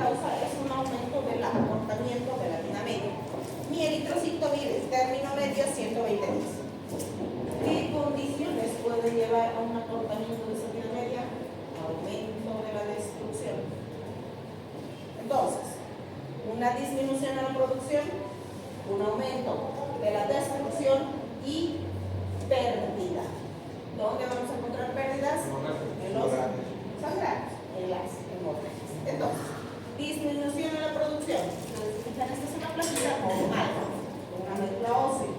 causa es un aumento del acortamiento de la vida media. Mi eritrocito vive, término medio, 120 días. ¿Qué condiciones pueden llevar a un acortamiento de esa vida media? Aumento de la destrucción. Entonces, una disminución en la producción, un aumento de la destrucción y pérdida. ¿Dónde vamos a encontrar pérdidas? En los sangrarios, en las hemorragias. Entonces, disminución en la producción. Esta es una plantilla normal, una médula ósea.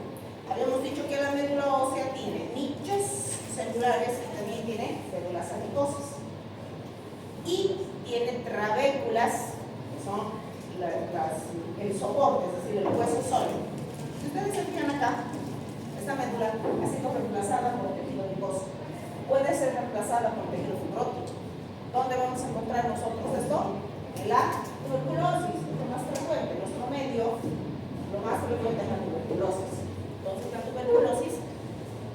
Habíamos dicho que la médula ósea tiene nichos celulares y también tiene células adiposas. Y tiene trabéculas, que son el soporte, es decir, el hueso sólido. Si ustedes se fijan acá, esta médula ha sido reemplazada por tejido adiposo. Puede ser reemplazada por tejido fibrótico. ¿Dónde vamos a encontrar nosotros esto? En la tuberculosis, es lo más frecuente. En nuestro medio, lo más frecuente es la tuberculosis. Entonces, la tuberculosis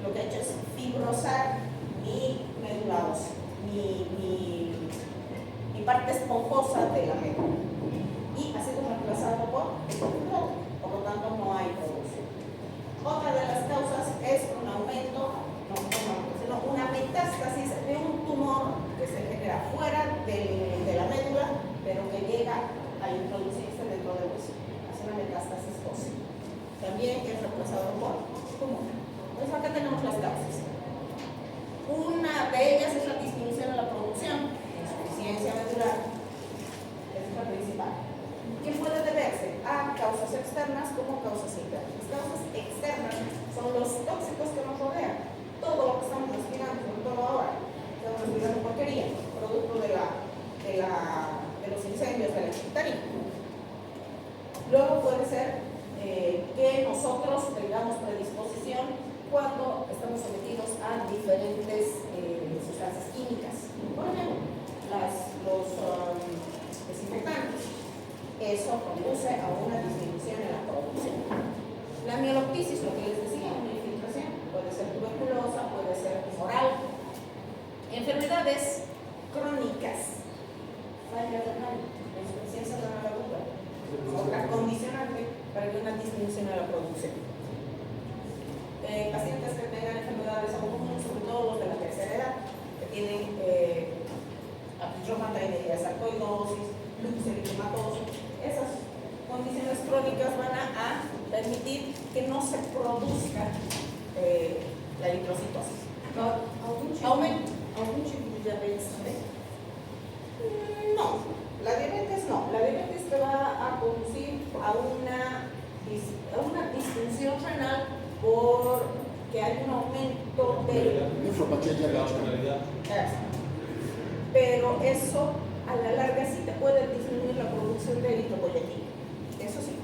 lo que ha hecho es fibrosar mi médula ósea, mi parte esponjosa de la médula. Y ha sido reemplazado por tejido fibrótico. Por lo tanto, no hay producción. Otra de las causas es un aumento, sino una metástasis de un tumor que se genera fuera de la médula, pero que llega a introducirse dentro del hueso. Es una metástasis ósea. También es reemplazado por tumor. Entonces acá tenemos las causas. Una de ellas es la disminución de la producción, insuficiencia medular. Esa es la principal. ¿Qué puede deberse? A causas externas como causas internas. Las causas externas son los tóxicos que nos rodean. Todo lo que estamos respirando, sobre todo ahora, estamos respirando porquería, producto de los incendios de la hectárea. Luego puede ser que nosotros tengamos predisposición cuando estamos sometidos a diferentes sustancias químicas. Por ejemplo, los desinfectantes. Eso conduce a una disminución en la producción. La mieloptisis, lo que les decía, una infiltración, puede ser tuberculosa, puede ser oral. Enfermedades crónicas, falla renal, insuficiencia renal aguda, otra condicionante para que una disminución en la producción. Pacientes que tengan enfermedades autoinmunes, sobre todo los de la tercera edad, que tienen reumatoidea, sarcoidosis, lupus eritematoso. Esas condiciones crónicas van a permitir que no se produzca la eritrocitosis. ¿Algún tipo de diabetes también? No, la diabetes no. La diabetes te va a conducir a una disfunción renal porque hay un aumento de pero eso a la larga sí te puede disminuir la producción de eritropoyetina. Eso sí.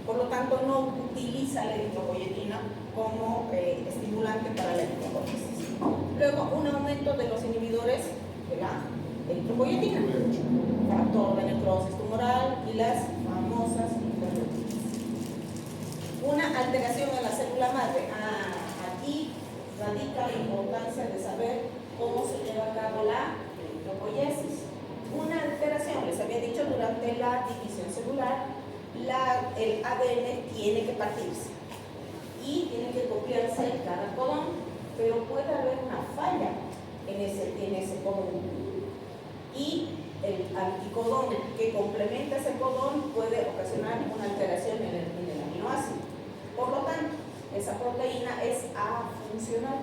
Por lo tanto, no utiliza la eritropoyetina como estimulante para la eritropoyesis. Luego, un aumento de los inhibidores de la eritropoyetina, factor de necrosis tumoral y las famosas interleucinas. Una alteración en la célula madre. Aquí radica la importancia de saber cómo se lleva a cabo la eritropoyesis. Una alteración, les había dicho, durante la división celular, el ADN tiene que partirse y tiene que copiarse cada codón, pero puede haber una falla en ese codón. Y el anticodón que complementa ese codón puede ocasionar una alteración en el aminoácido. Por lo tanto, esa proteína es afuncional.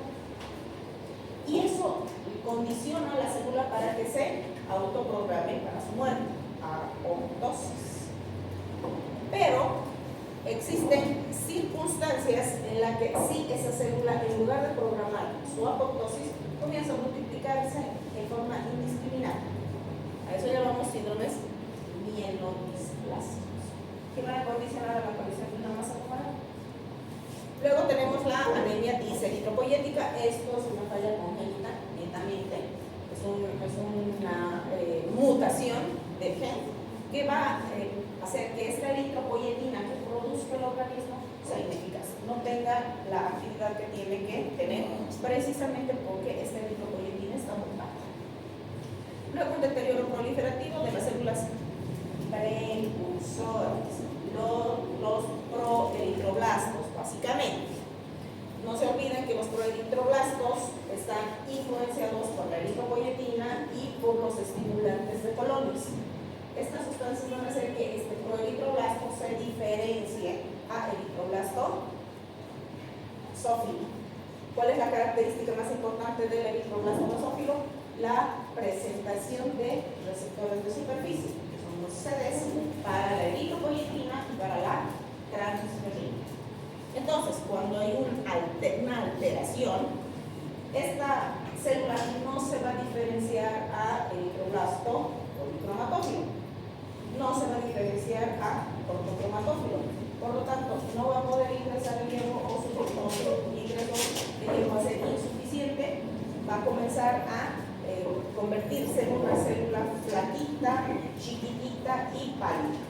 Y eso condiciona a la célula para que se autoprograme para su muerte, apoptosis. Pero existen circunstancias en las que sí esa célula, en lugar de programar su apoptosis, comienza a multiplicarse de forma indiscriminada. A eso llamamos síndromes mielodisplásicos, que van a condicionar a la aparición de una masa tumoral. Luego tenemos la anemia diseritropoyética. Esto es una falla congénita, netamente. Es una mutación del gen que va a hacer que esta eritropoyetina que produzca el organismo sea ineficaz, no tenga la actividad que tiene que tener, precisamente porque esta eritropoyetina está mutada. Luego, un deterioro proliferativo de las células que este proeritroblasto se diferencie a eritroblasto sófilo. ¿Cuál es la característica más importante del eritroblasto basófilo? La presentación de receptores de superficie, que son los CDs, para la eritropoyetina y para la transferrina. Entonces, cuando hay una alteración, esta célula no se va a diferenciar a eritroblasto policromatófilo, no se va a diferenciar a ortocromatófilo. Por lo tanto, no va a poder ingresar el hierro o su ingreso de hierro va a ser insuficiente, va a comenzar a convertirse en una célula flaquita, chiquitita y pálida.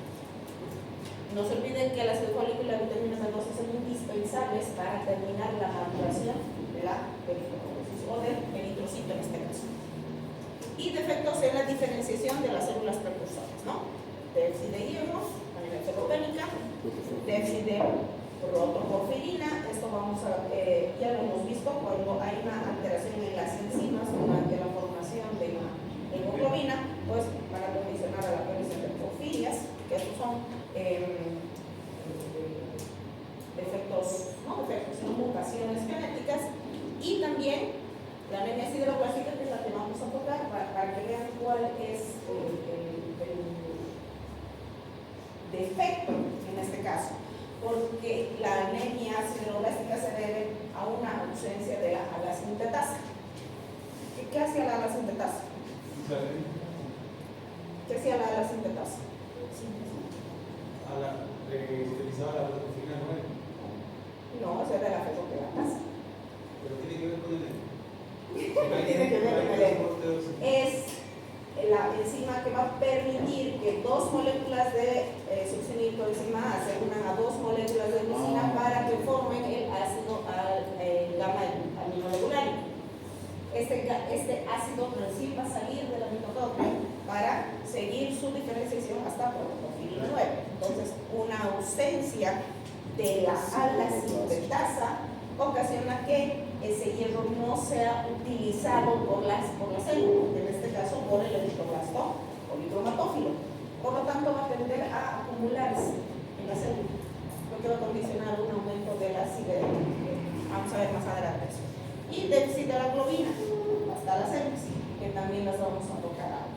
No se olviden que el ácido fólico y la vitamina B12 son indispensables para terminar la maduración de la eritropoiesis o del eritrocito en este caso. Y defectos en la diferenciación de las células precursoras, ¿no? Déficit de hierro, manera ferropénica, déficit de protoporfirina. Esto ya lo hemos visto cuando hay una alteración en las enzimas durante la formación de la hemoglobina, pues para condicionar a la aparición de porfirias, que estos son defectos, no defectos, sino mutaciones genéticas. Y también la anemia sideroplástica, que es la que vamos a tocar, para que vean cuál es el defecto en este caso, porque la anemia sideroblástica se debe a una ausencia de la alasintetasa. ¿Qué hacía la alasintetasa? ¿Qué hacía la alasintetasa? Utilizaba la proteína 9. No, eso es de la fetopelatasa. ¿Pero tiene que ver con el Tiene que ver con el es la enzima que va a permitir que dos moléculas de succinilcoenzima se unan a dos moléculas de glicina para que formen el ácido gamma-aminoregulario. Este ácido recién va a salir de la mitocondria para seguir su diferenciación hasta protoporfirina 9. Entonces, una ausencia de la alasintetasa ocasiona que ese hierro no sea utilizado por la célula, en este caso por el eritroblasto policromatófilo. Por lo tanto, va a tender a acumularse en la célula, lo que va a condicionar un aumento de la acidez. Vamos a ver más adelante eso. Y déficit de la globina, hasta las células, que también las vamos a tocar ahora.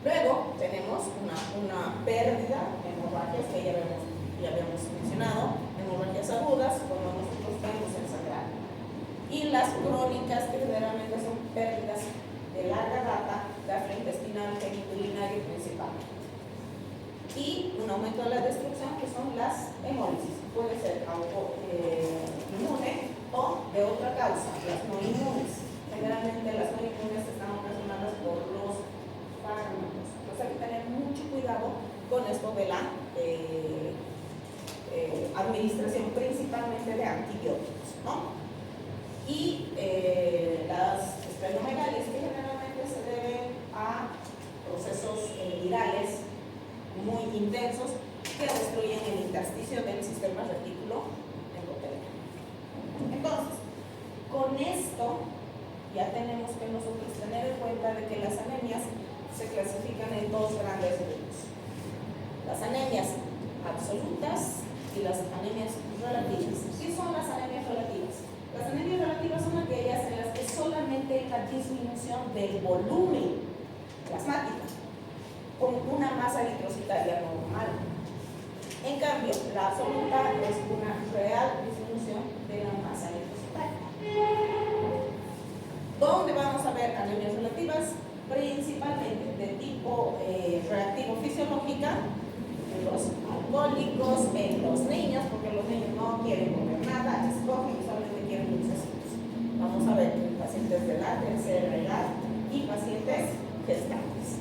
Luego tenemos una pérdida de hemorragias que ya habíamos mencionado, hemorragias agudas, cuando nosotros tenemos el sangrado. Y las crónicas, que generalmente son pérdidas de larga data, gastrointestinal, geniculinaria y principal. Y un aumento de la destrucción, que son las hemólisis. Puede ser inmune o de otra causa, las no inmunes. Generalmente las no inmunes están ocasionadas por los fármacos. Entonces hay que tener mucho cuidado con esto de la administración principalmente de antibióticos, ¿no? Y las esplenomegalis, que generalmente se deben a procesos virales muy intensos que destruyen el intersticio del sistema retículo endotelial. Entonces, con esto ya tenemos que nosotros tener en cuenta de que las anemias se clasifican en dos grandes grupos: las anemias absolutas y las anemias relativas. ¿Qué son las anemias relativas? Las anemias relativas son aquellas en las que solamente hay la disminución del volumen plasmático con una masa eritrocitaria normal. En cambio, la absoluta es una real disminución de la masa eritrocitaria. ¿Dónde vamos a ver anemias relativas? Principalmente de tipo reactivo fisiológica, en los alcohólicos, en los niños, porque los niños no quieren comer nada, escogen y solamente quieren dulcecitos. Vamos a ver pacientes de la tercera edad y pacientes gestantes.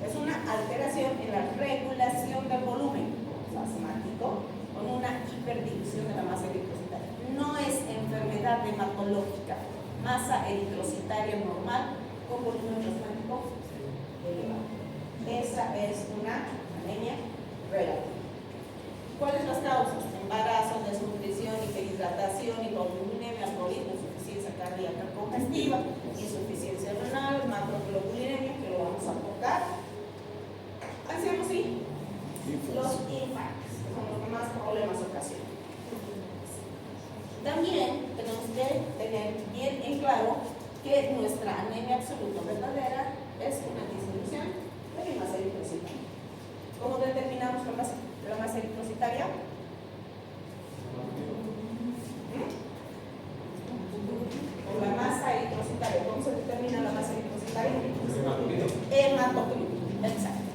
Es una alteración en la regulación del volumen plasmático con una hiperdifusión de la masa eritrocitaria. No es enfermedad hematológica, masa eritrocitaria normal con volumen plasmático elevado. Esa es una anemia relativa. ¿Cuáles son las causas? Embarazo, desnutrición, hiperhidratación, hipoglucemia, alcoholismo, insuficiencia cardíaca congestiva, insuficiencia renal, macroglobulinemia, que lo vamos a tocar. Anciano que nuestra anemia absoluta verdadera es una disminución de mi masa eritrocitaria. ¿Cómo determinamos la masa eritrocitaria? Por la masa eritrocitaria. ¿Cómo se determina la masa eritrocitaria? Hematocrito. Exacto.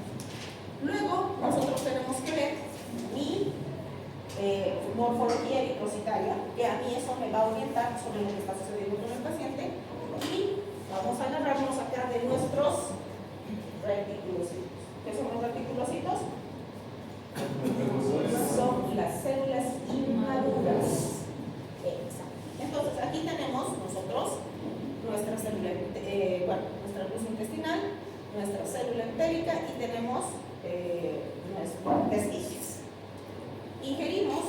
Luego, nosotros tenemos que ver mi morfología eritrocitaria, que a mí eso me va a orientar sobre lo que está sucediendo con el paciente. Y vamos a agarrarnos acá de nuestros reticulocitos. ¿Qué son los reticulocitos? Son las células inmaduras. Exacto. Entonces, aquí tenemos nosotros nuestra célula, nuestra luz intestinal, nuestra célula entérica y tenemos nuestros testículos. Ingerimos,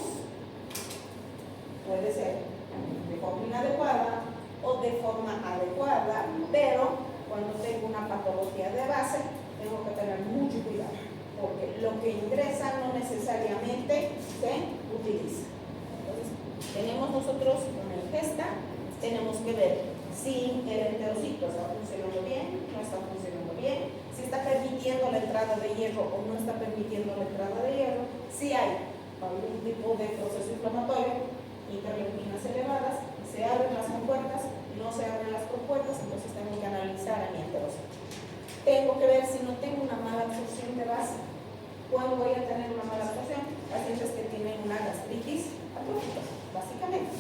puede ser de forma inadecuada o de forma adecuada, pero cuando tengo una patología de base, tengo que tener mucho cuidado, porque lo que ingresa no necesariamente se utiliza. Entonces, tenemos nosotros con el GESTA, tenemos que ver si el enterocito está funcionando bien, no está funcionando bien, si está permitiendo la entrada de hierro o no está permitiendo la entrada de hierro, si hay algún tipo de proceso inflamatorio, interleuquinas elevadas, se abren las compuertas, no se abren las compuertas, entonces tengo que analizar a mi enterocito. Tengo que ver si no tengo una mala absorción de base. ¿Cuándo voy a tener una mala absorción? Pacientes que tienen una gastritis atrófica, básicamente.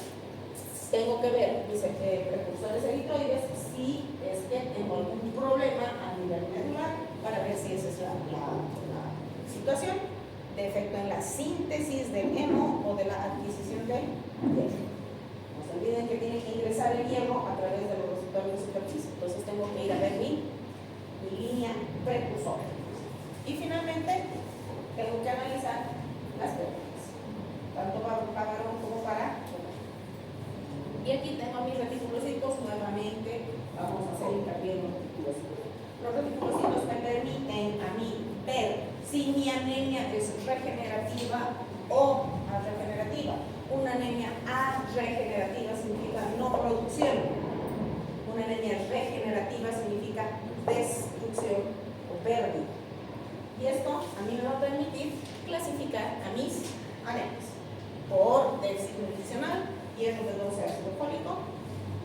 Tengo que ver mis precursores eritroides si es que tengo algún problema a nivel medular para ver si esa es la situación. Defecto en la síntesis del hemo o de la adquisición de hierro. No se olviden que tiene que ingresar el hierro a través de los receptores de superficie. Entonces tengo que ir a ver mi línea precursora. Y finalmente tengo que analizar las pérdidas, tanto para varón como para mujer. Y aquí tengo mis reticulocitos. Nuevamente vamos a hacer hincapié en los reticulocitos. Los reticulocitos me permiten a mí ver si mi anemia es regenerativa o arregenerativa. Una anemia arregenerativa significa no producción. Una anemia regenerativa significa destrucción o pérdida. Y esto a mí me va a permitir clasificar a mis anemias por déficit nutricional, hierro de 12 ácido fólico,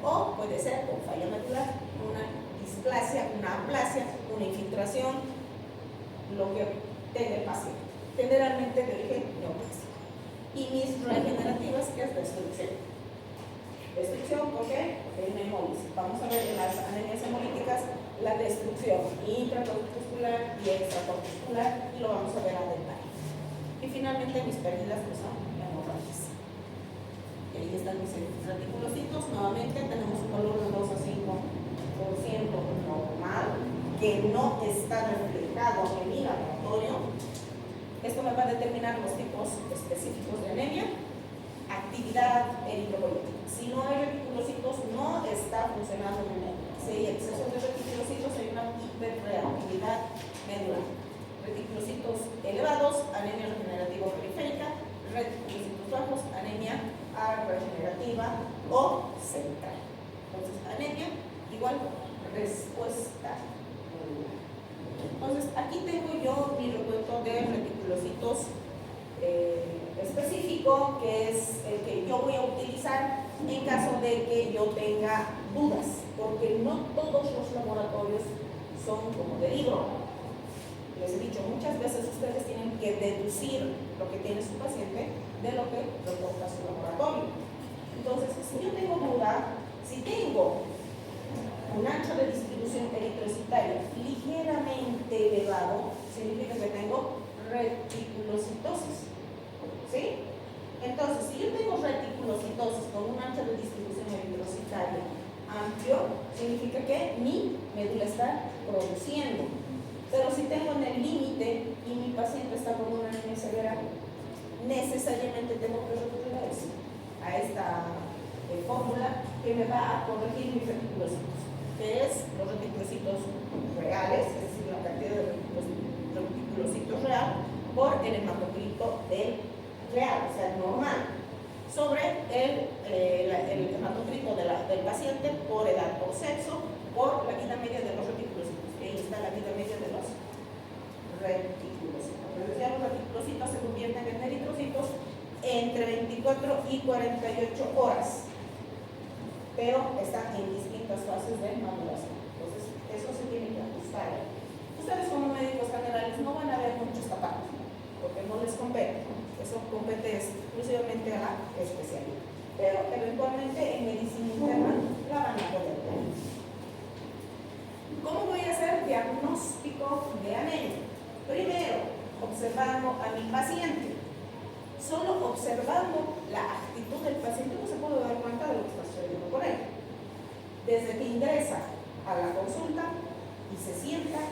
o puede ser por falla medular, una displasia, una aplasia, una infiltración, lo que tenga el paciente, generalmente de origen neoplásico. Y mis regenerativas, que es destrucción. Destrucción, ¿por qué? Porque hay una hemólisis. Vamos a ver en las anemias hemolíticas la destrucción intracorpuscular y extracorpuscular, y lo vamos a ver a detalle. Y finalmente mis pérdidas, que son hemorragias. Y ahí están mis reticulocitos. Nuevamente tenemos un valor de 2 a 5% normal, que no está reflejado en mi laboratorio. Esto me va a determinar los tipos específicos de anemia, actividad eritropoyética. Si no hay reticulocitos, no está funcionando la anemia. Si hay exceso de reticulocitos, hay una hiperreactividad medular. Reticulocitos elevados, anemia regenerativa periférica; reticulocitos bajos, anemia regenerativa o central. Entonces, anemia igual respuesta. Entonces, aquí tengo yo mi recuento de reticulocitos específico, que es el que yo voy a utilizar en caso de que yo tenga dudas, porque no todos los laboratorios son como de libro. Les he dicho muchas veces, ustedes tienen que deducir lo que tiene su paciente de lo que reporta su laboratorio. Entonces, si yo tengo duda, si tengo un ancho de distribución eritrocitaria ligeramente elevado, significa que tengo reticulocitosis. ¿Sí? Entonces, si yo tengo reticulocitosis con un ancho de distribución eritrocitaria amplio, significa que mi médula está produciendo. Pero si tengo en el límite y mi paciente está con una anemia severa, necesariamente tengo que recurrir a esta fórmula que me va a corregir mis reticulocitos, que es los reticulocitos reales, es decir, la cantidad de reticulocitos real por el hematocrito del real, o sea, normal, sobre el hematocrito del paciente por edad, por sexo 24 y 48 horas, pero están en distintas fases de maduración. Entonces, eso se tiene que ajustar. Ustedes como médicos generales no van a ver muchos tapados, porque no les compete. Eso compete exclusivamente a la especialidad. Pero eventualmente en medicina interna la van a poder ver. ¿Cómo voy a hacer diagnóstico de anemia? Primero, observando a mi paciente. Solo observando la actitud del paciente no se puede dar cuenta de lo que está sucediendo con él. Desde que ingresa a la consulta y se sienta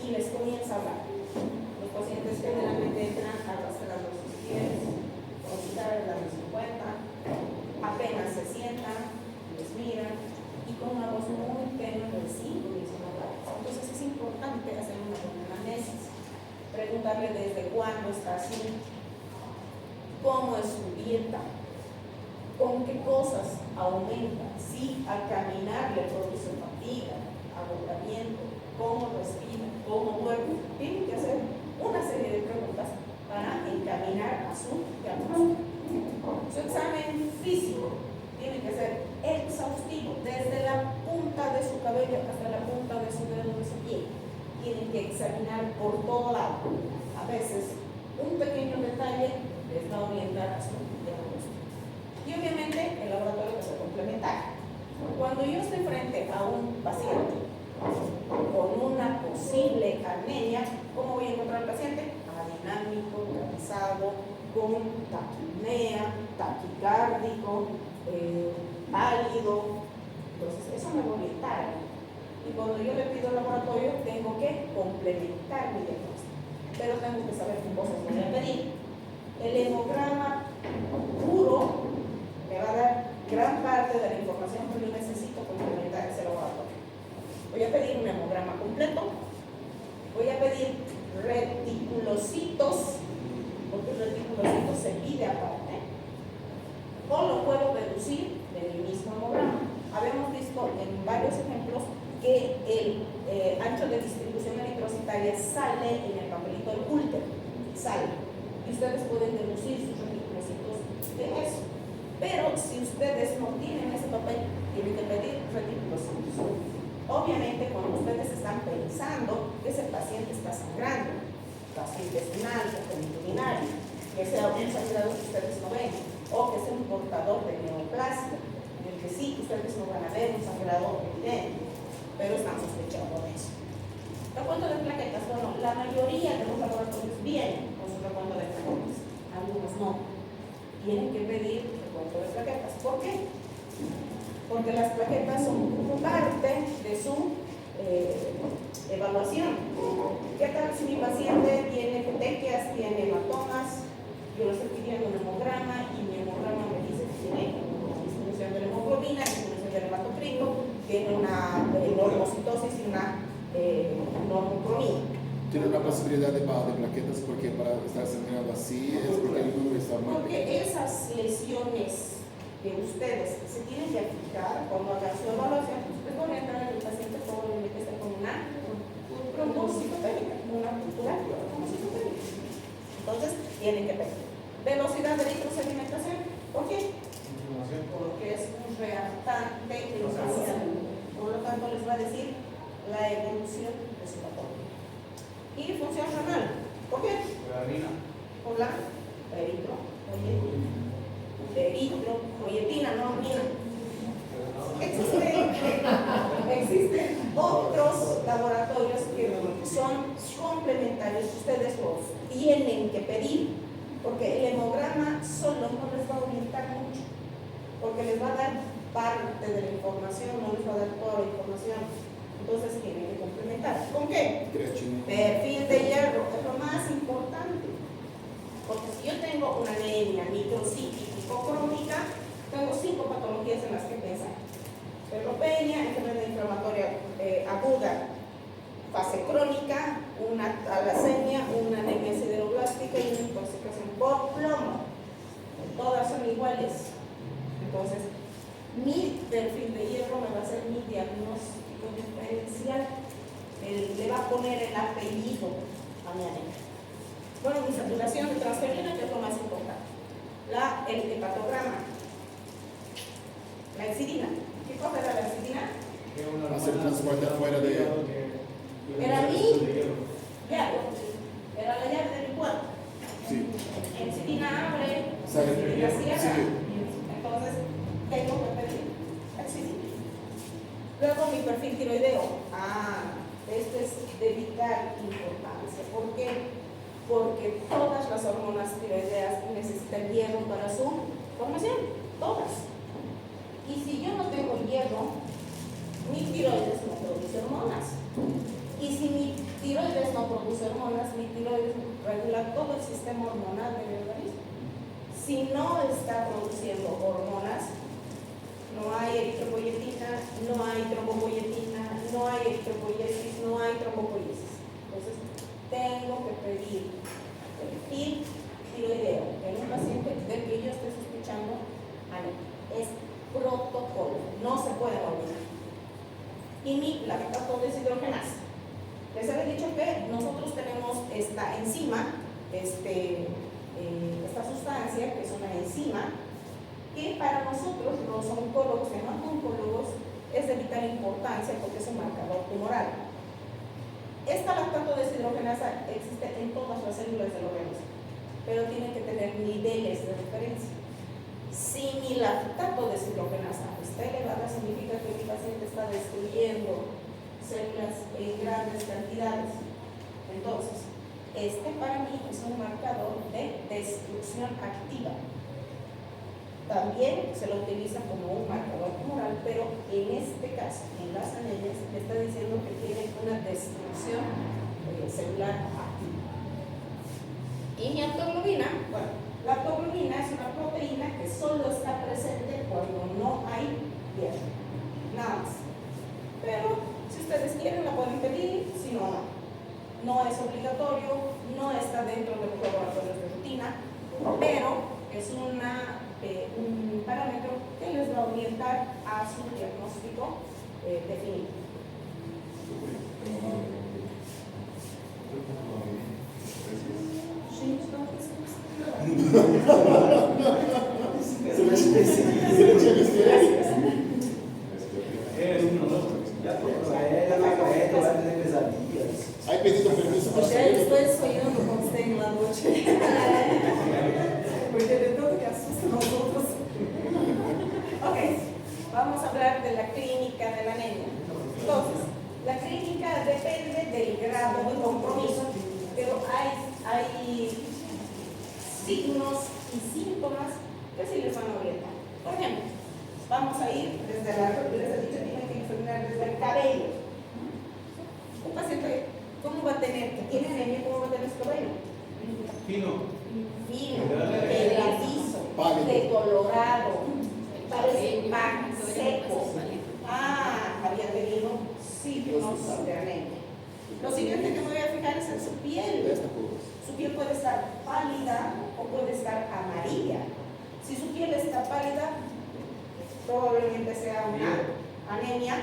y les comienza a hablar. Los pacientes generalmente entran arrastrando sus pies, con quitarles la 50, apenas se sientan, les miran y con una voz muy tenue de 5 comienzan a hablar. Entonces es importante hacer una buena anamnesis, preguntarle desde cuándo está así, cómo es su dieta, con qué cosas aumenta, si al caminar le produce fatiga, agotamiento, cómo respira, cómo duerme. Tienen que hacer una serie de preguntas para encaminar a su diagnóstico. Su examen físico tiene que ser exhaustivo, desde la punta de su cabello hasta la punta de su dedo de su pie. Tienen que examinar por todo lado. A veces un pequeño detalle les va a orientar a su diagnóstico. Y obviamente el laboratorio va a ser complementario. Cuando yo estoy frente a un paciente con una posible anemia, ¿cómo voy a encontrar al paciente? Adinámico, cansado, con taquipnea, taquicárdico, pálido. Entonces eso me va a orientar. Y cuando yo le pido al laboratorio, tengo que complementar mi diagnóstico. Pero tengo que saber qué cosas voy a pedir. El hemograma puro me va a dar gran parte de la información que yo necesito complementar ese laboratorio. Voy a pedir un hemograma completo, voy a pedir reticulocitos, porque el reticulocito se pide aparte, o lo puedo deducir de mi mismo hemograma. Habíamos visto en varios ejemplos que el ancho de distribución eritrocitaria sale en el papelito del Hulter, sale. Y ustedes pueden deducir sus reticulocitos de eso. Pero si ustedes no tienen ese papel, tienen que pedir reticulocitos. Obviamente, cuando ustedes están pensando que ese paciente está sangrando, gastrointestinal o genitourinario, que sea un sangrado que ustedes no ven, o que sea un portador de neoplasia, en el que sí ustedes no van a ver un sangrado evidente, pero están sospechando de eso. Recuento de plaquetas, bueno, la mayoría de los laboratorios vienen con su recuento de plaquetas, algunos no. Tienen que pedir recuento de plaquetas. ¿Por qué? Porque las plaquetas son parte de su evaluación. ¿Qué tal si mi paciente tiene petequias, tiene hematomas? Yo le estoy pidiendo un hemograma y mi hemograma me dice que tiene disminución de la hemoglobina, disminución del hematocrito, tiene una normocitosis y una normocromía. Tiene una posibilidad de baja de plaquetas porque para estar sangrando así es porque el número está mal. Porque esas lesiones que ustedes se tienen que fijar cuando hagan su evaluación, ustedes van a entrar en el paciente probablemente esté con una trombocitopénica, una cultura trombocitopénica. Entonces, tienen que pedir. Velocidad de eritrosedimentación, ¿por qué? Porque es un reactante inicial. Por lo tanto, les va a decir la evolución de su patología. Y función renal, ¿por qué? Por la eritropoyetina, no orina. Existen otros laboratorios que son complementarios, ustedes los tienen que pedir, porque el hemograma solo no les va a orientar mucho, porque les va a dar parte de la información, no les va a dar toda la información. Entonces tienen que complementar. ¿Con qué? Perfil de hierro, es lo más importante. Porque si yo tengo una anemia microcíclica hipocrónica, tengo 5 patologías en las que pensar. Ferropenia, enfermedad inflamatoria aguda, fase crónica, una talasemia, una anemia sideroblástica y una intoxicación por plomo. Todas son iguales. Entonces, mi perfil de hierro me va a ser mi diagnóstico diferencial. Le va a poner el apellido a mi anemia. Bueno, mi saturación de transferina, que es lo más importante. el hepatograma, la exidina. ¿Qué cosa era la exidina? Hacer transporte afuera de... Era mi llave, era la llave de mi cuerpo. Sí. Exidina abre, Sale. exidina cierra. Sí. Entonces, tengo que pedir exidina. Luego mi perfil tiroideo. Esto es de vital importancia. ¿Por qué? Porque todas las hormonas tiroideas necesitan hierro para su formación. Todas. Y si yo no tengo hierro, mi tiroides no produce hormonas. Y si mi tiroides no produce hormonas, mi tiroides regula todo el sistema hormonal de mi organismo. Si no está produciendo hormonas, no hay eritropoyetina, no hay trombopoyetina, no hay eritropoyesis, no hay trombopoiesis. Entonces, tengo que pedir perfil tiroideo en un paciente del que yo esté sospechando anemia. Es protocolo, no se puede olvidar. Y mi lactato deshidrogenasa. Les había dicho que nosotros tenemos esta enzima, esta sustancia que es una enzima, que para nosotros los oncólogos, hemato-oncólogos, es de vital importancia porque es un marcador tumoral. Esta lactato deshidrogenasa existe en todas las células del organismo, pero tiene que tener niveles de referencia. Si mi lactato deshidrogenasa está elevada, significa que mi paciente está destruyendo células en grandes cantidades. Entonces, para mí es un marcador de destrucción activa. También se lo utiliza como un marcador tumoral, pero en este caso, en las anemias, me está diciendo que tiene una destrucción celular activa. Y mi aptoglobina, la aptoglobina es una proteína que solo está presente cuando no hay hierro, nada más. Pero si ustedes quieren la pueden pedir, si no, no. No es obligatorio, no está dentro de los laboratorios de rutina, pero es un parámetro que les va a orientar a su diagnóstico definitivo. ¿Hay pedido permiso para salir? Estoy soñando con usted en la noche. Porque de todo que asusta a nosotros. Ok, vamos a hablar de la clínica de la anemia. Entonces, la clínica depende del grado de compromiso, pero hay signos y síntomas que sí les van a orientar. Por ejemplo, vamos a ir desde les he dicho, tienen que examinar desde el cabello. Un paciente, ¿cómo va a tener? Que tiene anemia, ¿cómo va a tener su cabello? Fino. Fino, quebradizo, decolorado, parece pan seco. Había tenido signos de anemia. Lo siguiente que me voy a fijar es en su piel. Su piel puede estar pálida o puede estar amarilla. Si su piel está pálida, probablemente sea una anemia.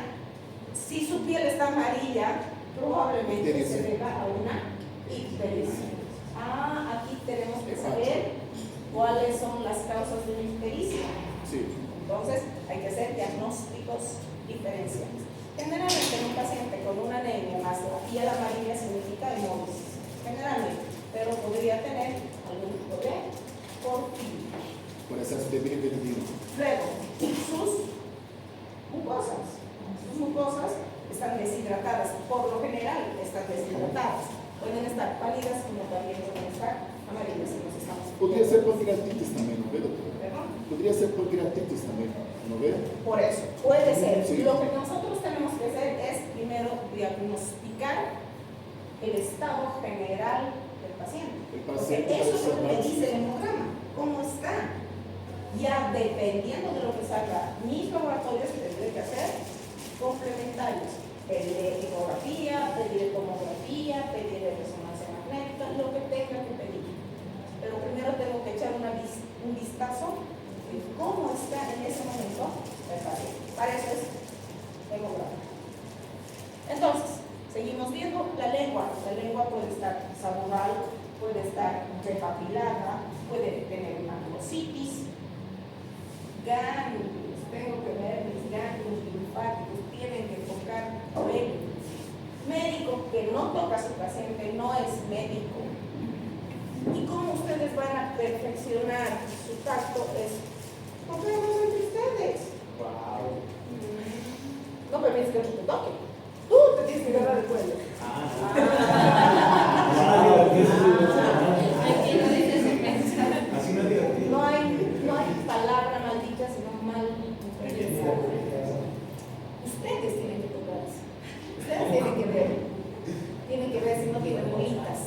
Si su piel está amarilla, probablemente se deba a una ictericia. Aquí tenemos que saber cuáles son las causas de una ictericia. Sí. Entonces, hay que hacer diagnósticos diferenciales. Generalmente, en un paciente con una anemia más la piel amarilla significa hemólisis. Generalmente, pero podría tener algún tipo de porfiria. Por esas debilidades. Luego, sus mucosas están deshidratadas. Por lo general, están deshidratadas. Pueden estar pálidas como también pueden estar amarillas si nos estamos. Podría ser por keratitis también, ¿no ve, doctor? ¿Perdón? Podría ser por keratitis también, ¿no ve? Por eso, puede ser. Sí. Lo que nosotros tenemos que hacer es primero diagnosticar el estado general del paciente. Porque eso es lo que me dice el hemograma. ¿Cómo está? Ya dependiendo de lo que salga, mis laboratorios tendré que hacer complementarios. Pediré ecografía, pediré tomografía, pediré resonancia magnética, lo que tenga que pedir. Pero primero tengo que echar un vistazo de cómo está en ese momento el paciente. Para eso es hemograma. Entonces, seguimos viendo la lengua. La lengua puede estar saboral, puede estar repapilada, puede tener una macrocitis, ganglios, tengo que ver mis ganglios linfáticos, tienen que tocar médico. Médico que no toca a su paciente no es médico. ¿Y cómo ustedes van a perfeccionar su tacto? Es tocarlos entre ustedes. Wow. No permites que otro te toque. Tú te tienes que agarrar el cuello. Así no es divertido. No hay palabra maldita, sino mal utilizada. Ustedes tienen que tocarse. Ustedes tienen que ver si no tienen bolitas.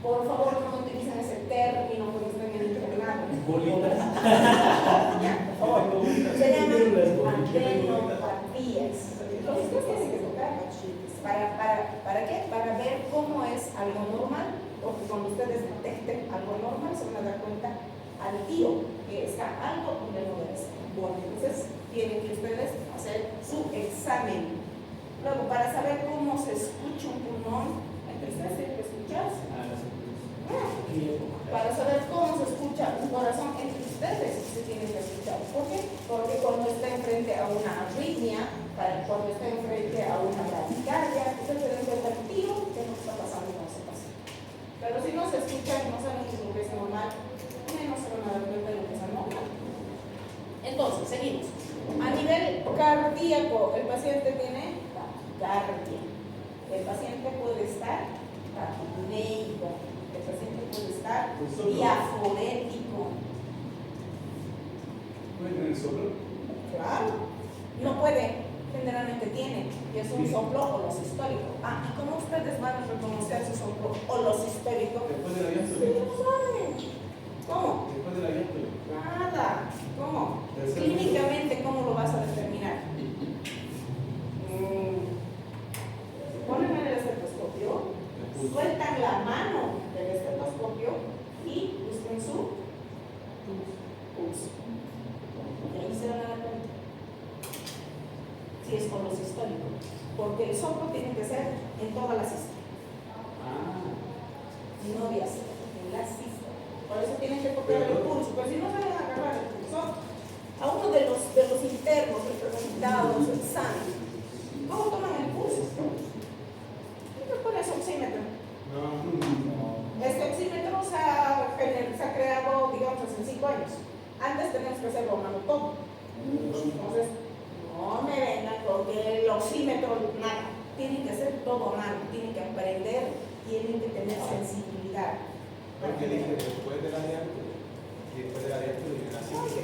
Por favor, no utilicen ese término porque están en el internado. Bolitas. Por favor. Se llaman adenopatías. Entonces, ustedes tienen que tocar. ¿Para qué? Para ver cómo es algo normal, porque cuando ustedes detecten algo normal se van a dar cuenta al tiro que está algo donde no debe estar. Bueno, entonces tienen que ustedes hacer su examen. Luego, para saber cómo se escucha un pulmón, entre ustedes tienen que escucharse. Para saber cómo se escucha un corazón, entre ustedes se tienen que escuchar. ¿Por qué? Porque cuando está enfrente a una arritmia, cuando está enfrente a una bradicardia, ustedes se dan cuenta del tiro que no está pasando con ese paciente. Pero si no se escuchan, no saben que lo que es normal, menos se van a dar cuenta de lo que es anormal. Entonces, seguimos. A nivel cardíaco, el paciente tiene taquicardia. El paciente puede estar taquipneico. El paciente puede estar diaforético. ¿Puede tener soplo? Claro. No puede, generalmente tiene, que es un soplo holosistólico. ¿Y cómo ustedes van a reconocer su soplo holosistólico? Después de la diástole. Sí, lo saben. ¿Cómo? Después de la diástole. Nada. ¿Cómo? Clínicamente, ¿cómo lo vas a determinar? Ponen el estetoscopio, sueltan la mano del estetoscopio y buscan su pulso. Y ahí se van a dar cuenta si es holosistólico, porque el soplo tiene que ser en toda la sístole, no diástole, en la sístole. Por eso tienen que tocar el pulso, pero si no se van a agarrar el pulso, a uno de los internos, el preguntados, el examen, ¿cómo toman el pulso? ¿Qué pones oxímetro? Este oxímetro se ha creado, digamos, hace 5 años. Antes teníamos que hacerlo a mano todo. Entonces, no me vengan con que el oxímetro, nada. Tienen que hacer todo a mano, tienen que aprender, tienen que tener sensibilidad. Porque dije después de la diástole. Y después de la diástole viene la sístole.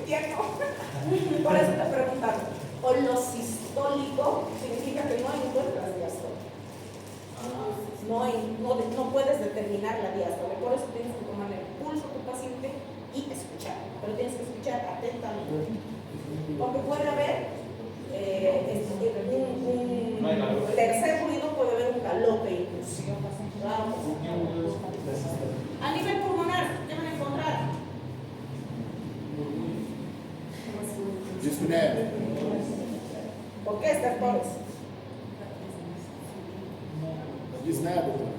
Por eso te preguntaron. Holosistólico significa que no encuentras diástole. No puedes determinar la diástole. Por eso tienes que tomar el pulso a tu paciente y escuchar. Pero tienes que escuchar atentamente. Porque puede haber un tercer ruido, puede haber un galope incluso. Claro. A nivel pulmonar, ¿qué van a encontrar? Dyspnea. ¿Por qué estertores? Dyspnea, doctor.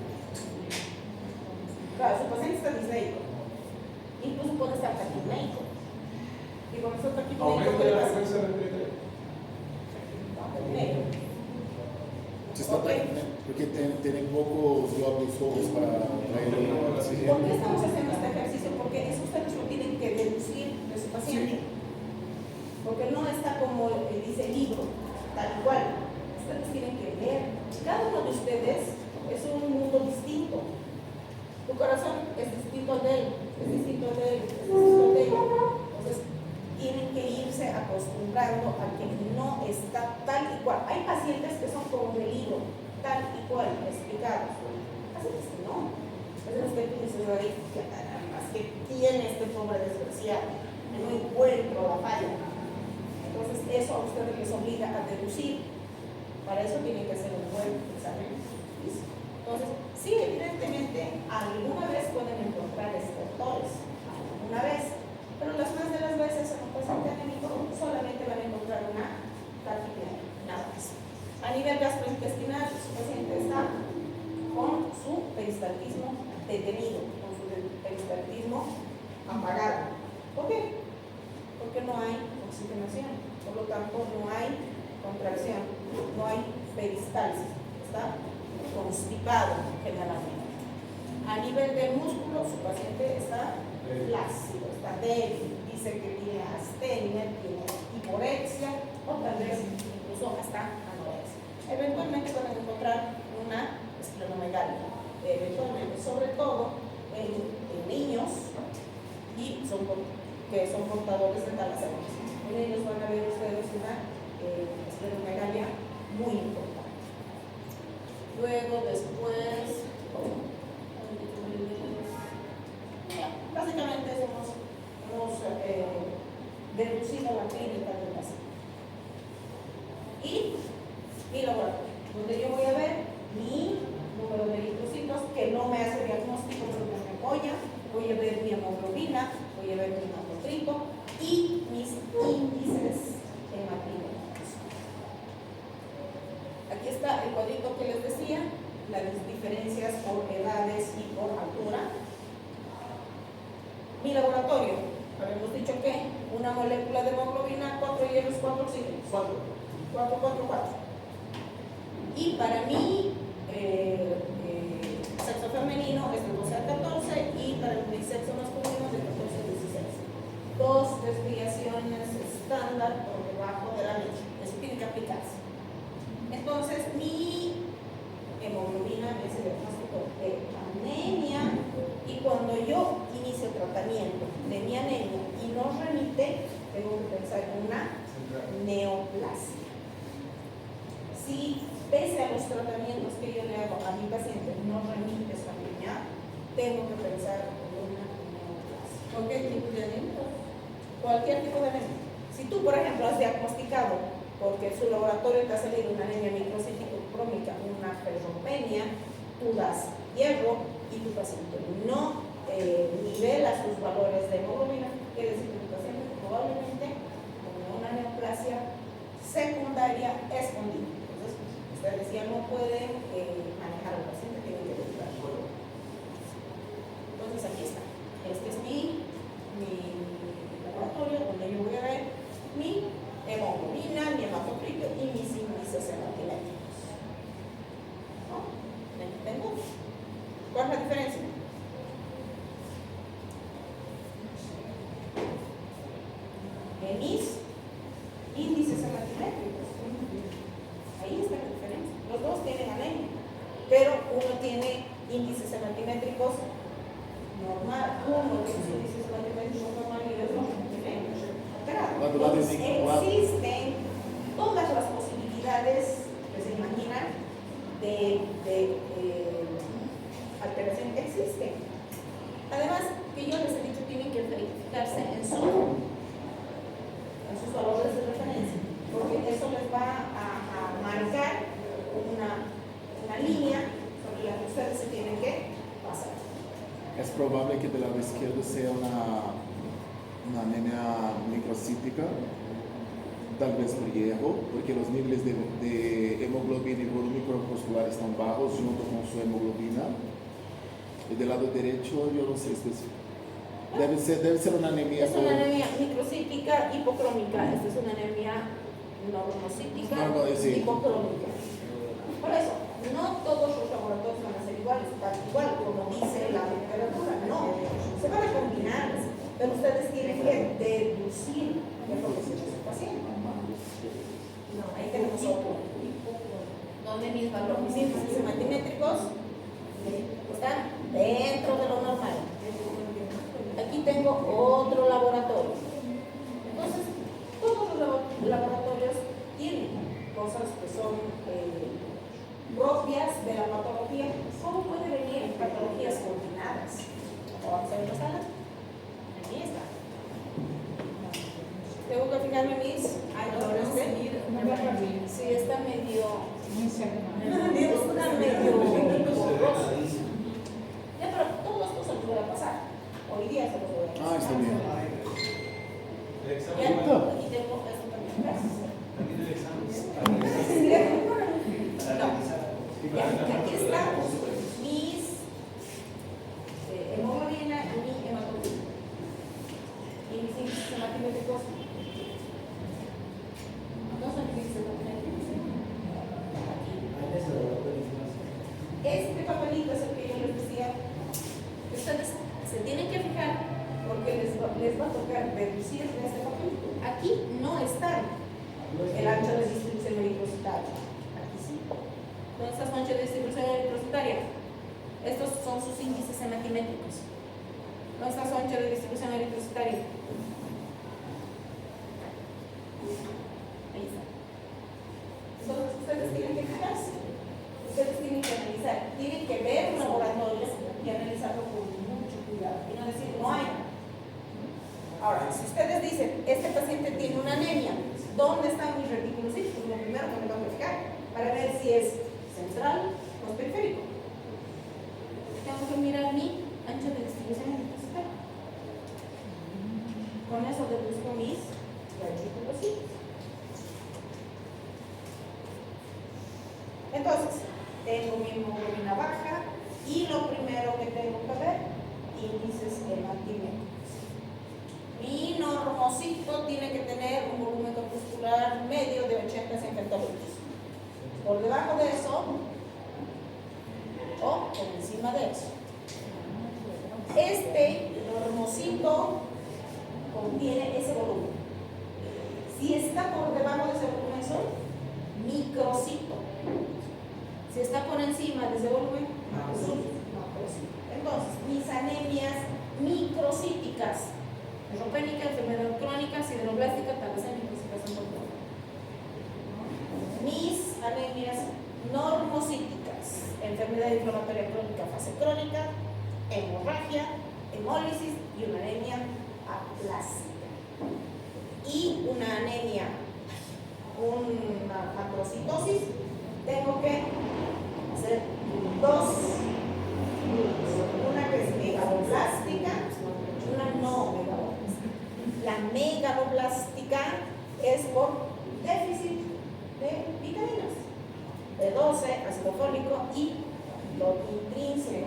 Claro, su paciente está disneico. Incluso puede estar taquipneico. Y cuando está taquipneico, Aumento ¿qué de le la pasa? frecuencia respiratoria. Taquipneico. Se está porque tienen pocos glóbulos rojos para traer el oxígeno. ¿Por qué estamos haciendo este ejercicio? Porque eso ustedes lo tienen que deducir de su paciente. Porque no está como dice el libro, tal cual. Ustedes tienen que ver. Cada uno de ustedes es un mundo distinto. Tu corazón es distinto de él, es distinto de él, es distinto de ella. Entonces, tienen que irse acostumbrando a que no está tal y cual. Hay pacientes que son como del libro, tal y cual, explicados. Pacientes que no. Pacientes que tú dices, ay, qué caramba, que tiene este pobre desgraciado, no encuentro la falla. Entonces, eso a ustedes les obliga a deducir. Para eso tienen que hacer un buen examen. Entonces, sí, evidentemente, alguna vez pueden encontrar estertores, alguna vez, pero las más de las veces en un paciente anémico solamente van a encontrar una taquipnea, nada más. A nivel gastrointestinal, su paciente está peristaltismo detenido, con su peristaltismo apagado. ¿Por qué? Porque no hay oxigenación, por lo tanto no hay contracción, no hay peristalsis, está constipado generalmente. A nivel del músculo, su paciente está flácido, está débil, dice que tiene astenia, tiene hiporexia o tal vez incluso hasta anorexia. Eventualmente van a encontrar una esplenomegalia, eventualmente, sobre todo en niños y que son portadores de talasemia. En ellos van a ver ustedes una esplenomegalia muy importante. Luego, después, básicamente hemos deducido la clínica del paciente. Y mi laboratorio, donde yo voy a ver mi número de eritrocitos, que no me hace diagnóstico, pero que me apoya. Voy a ver mi hemoglobina, voy a ver mi hematocrito y mis índices hematímicos. Aquí está el cuadrito que les decía, las diferencias por edades y por altura. Mi laboratorio, habíamos dicho que una molécula de hemoglobina, 4 hierros, 4 oxígenos. 4, 4, 4, 4. Y para mí, sexo femenino es de 12 a 14 y para el sexo masculino de 14 a 16. Dos desviaciones estándar por debajo de la media. Eso tiene que aplicarse. Entonces, mi hemoglobina me hace diagnóstico de anemia y cuando yo inicio tratamiento de mi anemia y no remite, tengo que pensar en una neoplasia. Si pese a los tratamientos que yo le hago a mi paciente no remite su anemia, tengo que pensar en una neoplasia. ¿Cualquier tipo de anemia? Cualquier tipo de anemia. Si tú, por ejemplo, has diagnosticado porque en su laboratorio te ha salido una anemia microcítica crónica, una ferropenia, tú das hierro y tu paciente no nivela sus valores de hemoglobina, quiere decir que tu paciente probablemente tiene una neoplasia secundaria escondida. Entonces, ustedes ya no pueden manejar al paciente, tienen que dedicar. Entonces, aquí está. Este es mi laboratorio donde yo voy a ver mi hemoglobina, mi hematocrito y mis índices hematímicos. ¿No? ¿Entienden? ¿Cuál es la diferencia? En mis índices hematímicos. Ahí está la diferencia. Los dos tienen anemia, pero uno tiene índices hematímicos normal, uno de sus índices hematímicos normal y el otro tiene alterado. Entonces, existen todas las posibilidades que se imaginan de alteración existen. Además, que yo les he dicho, tienen que verificarse en sus valores de referencia, porque eso les va a marcar una línea sobre la que ustedes se tienen que pasar. Es probable que del lado izquierdo sea una anemia microcítica, tal vez por hierro, porque los niveles de hemoglobina y volumen corpuscular están bajos junto con su hemoglobina. Y del lado derecho yo no sé específico. Debe ser una anemia. Es una anemia microcítica hipocrómica. Esta es una anemia normocítica hipocrómica. Por eso, no todos los laboratorios van a ser iguales, tal igual como dice la literatura. No, se van a combinar, pero ustedes tienen que deducir qué es lo que se hace su paciente. No, ahí tenemos otro. Donde mis valores, mis índices hematimétricos están dentro de lo normal. Aquí tengo otro laboratorio. Entonces, todos los laboratorios tienen cosas que son propias de la patología. ¿Cómo puede venir patologías combinadas? Vamos a ver la sala. Aquí está. Tengo que fijarme mis valores de. Sí, está medio. Está medio borroso. Ya, pero todo esto se los voy a pasar. Hoy día se los voy a pasar. Ah, está bien. Ya, aquí tengo esto también. Gracias. No, aquí está tienen que fijar porque les va a tocar deducir de este papel. Aquí no está el ancho de distribución eritrocitaria. Aquí sí. ¿Dónde está su ancho de distribución eritrocitaria? Estos son sus índices hematimétricos. ¿Dónde está su ancho de distribución eritrocitaria? Ahí está. Entonces ustedes tienen que fijarse. Ustedes tienen que analizar. Tienen que ver un laboratorio y analizarlo con mucho cuidado. Y no decir, no hay. Ahora, si ustedes dicen, este paciente tiene una anemia, ¿dónde están mis reticulocitos? Lo primero que me tengo que fijar para ver si es central o periférico. Tengo que mirar mi ancho de distribución eritrocitaria. Con eso deduzco mis reticulocitos. Entonces, tengo mi hemoglobina baja y lo primero que tengo que ver, índices hematimétricos. Mi normocito tiene que tener un volumen corpuscular medio de 80 100 hectolitros. Por debajo de eso o por encima de eso. Este normocito contiene ese volumen. Si está por debajo de ese volumen, son microcito. Si está por encima de ese volumen, macrocito. Entonces, mis anemias microcíticas, neutropénica, enfermedad crónica, sideroblástica, talasemia, intoxicación por plomo. Mis anemias normocíticas, enfermedad inflamatoria crónica, fase crónica, hemorragia, hemólisis y una anemia aplásica. Y una anemia, una macrocitosis, tengo que hacer dos grupos. Una que es megaloblástica, una no megaloblástica. La megaloblástica es por déficit de vitaminas, B12, ácido fólico y lo intrínseco.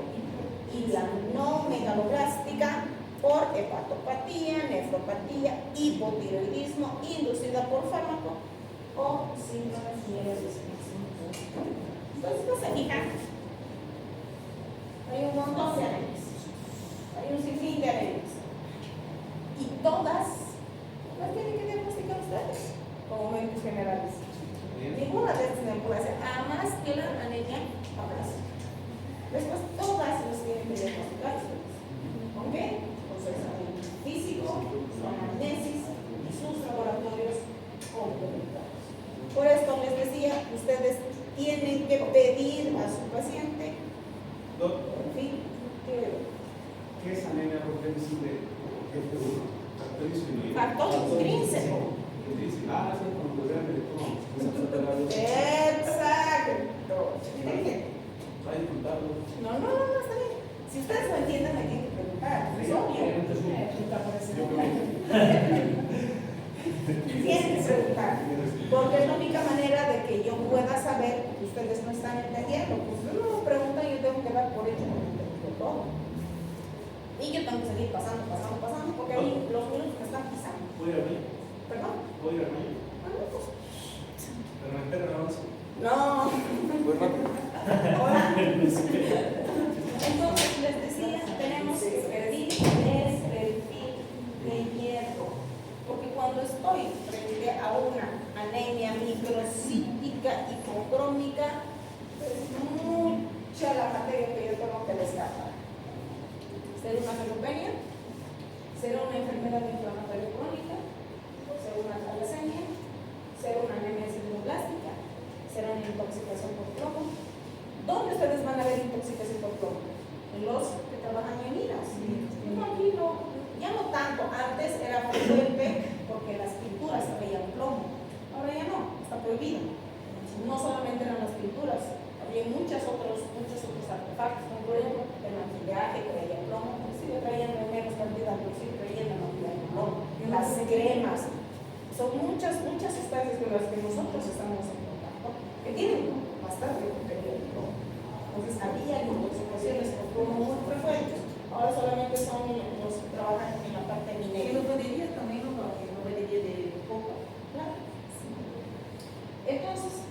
Y la no megaloblástica por hepatopatía, nefropatía, hipotiroidismo inducida por fármaco o síndrome de Entonces, no se fijan. Hay un montón de anemias. Hay un sinfín de anemias. Y todas las tienen que diagnosticar ustedes como médicos generales. Ninguna de estas tienen puede hacer, a más que la anemia aplásica. Después, todas las tienen que diagnosticar ustedes. ¿Ok? Con su examen físico, su anamnesis y sus laboratorios complementarios. Por esto les decía, ustedes tienen que pedir a su paciente. Doctor, En fin, ¿qué es anemia por déficit de factor insulínico? factor intrínseco. Ah, sí, como que vean el Exacto. Hay que contarlo. No, está bien. Si ustedes lo entienden, me tienen que preguntar. Es obvio. Tienen que preguntar. Porque es la única manera de que yo pueda saber que ustedes no están entendiendo. Pues uno me pregunta y yo tengo que dar por hecho que no entiendo todo. Y yo tengo que seguir pasando, porque ahí los minutos me están pisando. ¿Puedo ir a mí? ¿Perdón? ¿Puedo ir a mí? Pues, Pero me espero la 11. no. Muy rápido. Hola. Entonces, les decía, tenemos que pedir perfil de hierro. Porque cuando estoy frente a una anemia microcítica hipocrómica, es mucha la materia que yo tengo que descartar. Ser una neutropenia, ser una enfermedad inflamatoria crónica, ser una talasemia, ser una anemia sideroblástica, ser una intoxicación por plomo. ¿Dónde ustedes van a ver intoxicación por plomo? En los que trabajan en minas. No, aquí no, ya no tanto. Antes era frecuente porque las pinturas traían plomo. Ahora ya no, está prohibido. No solamente eran las pinturas, había muchos otros artefactos, como por ejemplo el maquillaje traía plomo, inclusive traían en menos cantidad, pero sí traían el maquillaje plomo. Las cremas, son muchas sustancias con las que nosotros estamos en contacto, que tienen bastante contenido de plomo. Entonces había intoxicaciones por plomo muy frecuentes. Ahora solamente son los que trabajan en la parte minera. ¿Y los beneficios también no beneficios de poco? Claro. Entonces,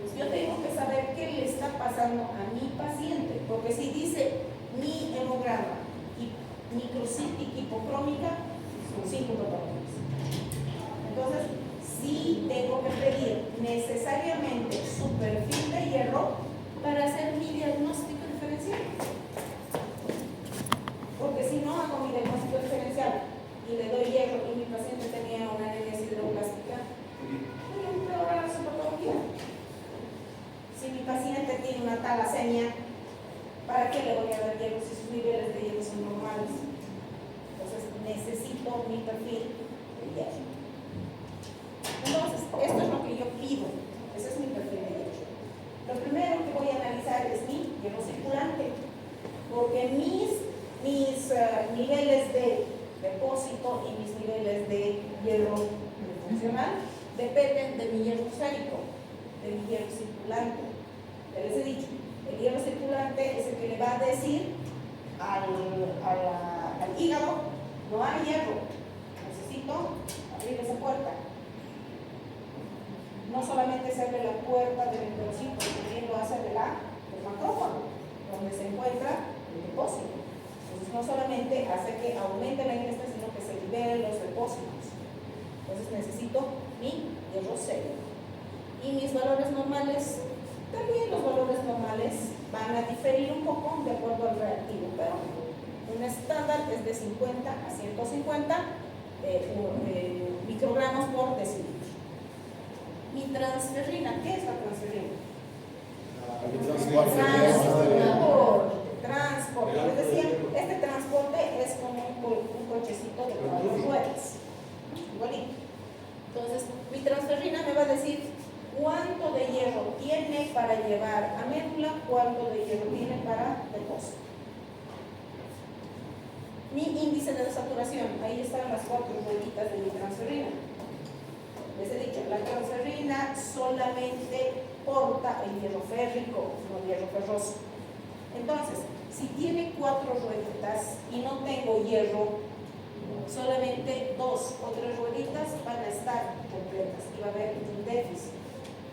pues yo tengo que saber qué le está pasando a mi paciente, porque si dice mi hemograma y microcítica hipocrómica, son 5 patologías. Entonces, sí tengo que pedir necesariamente su perfil de hierro para hacer mi diagnóstico diferencial. Porque si no hago mi diagnóstico diferencial y le doy hierro y mi paciente tenía una anemia sideroblástica, voy a empeorar su patología. Si mi paciente tiene una talasemia, ¿para qué le voy a dar hierro si sus niveles de hierro son normales? Entonces necesito mi perfil de hierro. Entonces, esto es lo que yo pido. Ese es mi perfil de hierro. Lo primero que voy a analizar es mi hierro circulante, porque mis niveles de depósito y mis niveles de hierro funcional dependen de mi hierro férico, de mi hierro circulante. Ya les he dicho, el hierro circulante es el que le va a decir al hígado: no hay hierro, necesito abrir esa puerta. No solamente se abre la puerta del enterocito, también lo hace del macrófago, donde se encuentra el depósito. Entonces, no solamente hace que aumente la ingesta, sino que se liberen los depósitos. Entonces, necesito mi hierro serio. Y mis valores normales, también los valores normales van a diferir un poco de acuerdo al reactivo, pero un estándar es de 50 a 150 microgramos por decilitro. Mi transferrina, ¿qué es la transferrina? Transporte. Les decía, este transporte es como un cochecito de 4 ruedas. Igualito. Entonces, mi transferrina me va a decir cuánto de hierro tiene para llevar a médula, cuánto de hierro tiene para depósito. Mi índice de desaturación, ahí están las 4 rueditas de mi transferrina. Les he dicho, la transferrina solamente porta el hierro férrico, no el hierro ferroso. Entonces, si tiene 4 rueditas y no tengo hierro, solamente 2 o 3 rueditas van a estar completas y va a haber un déficit.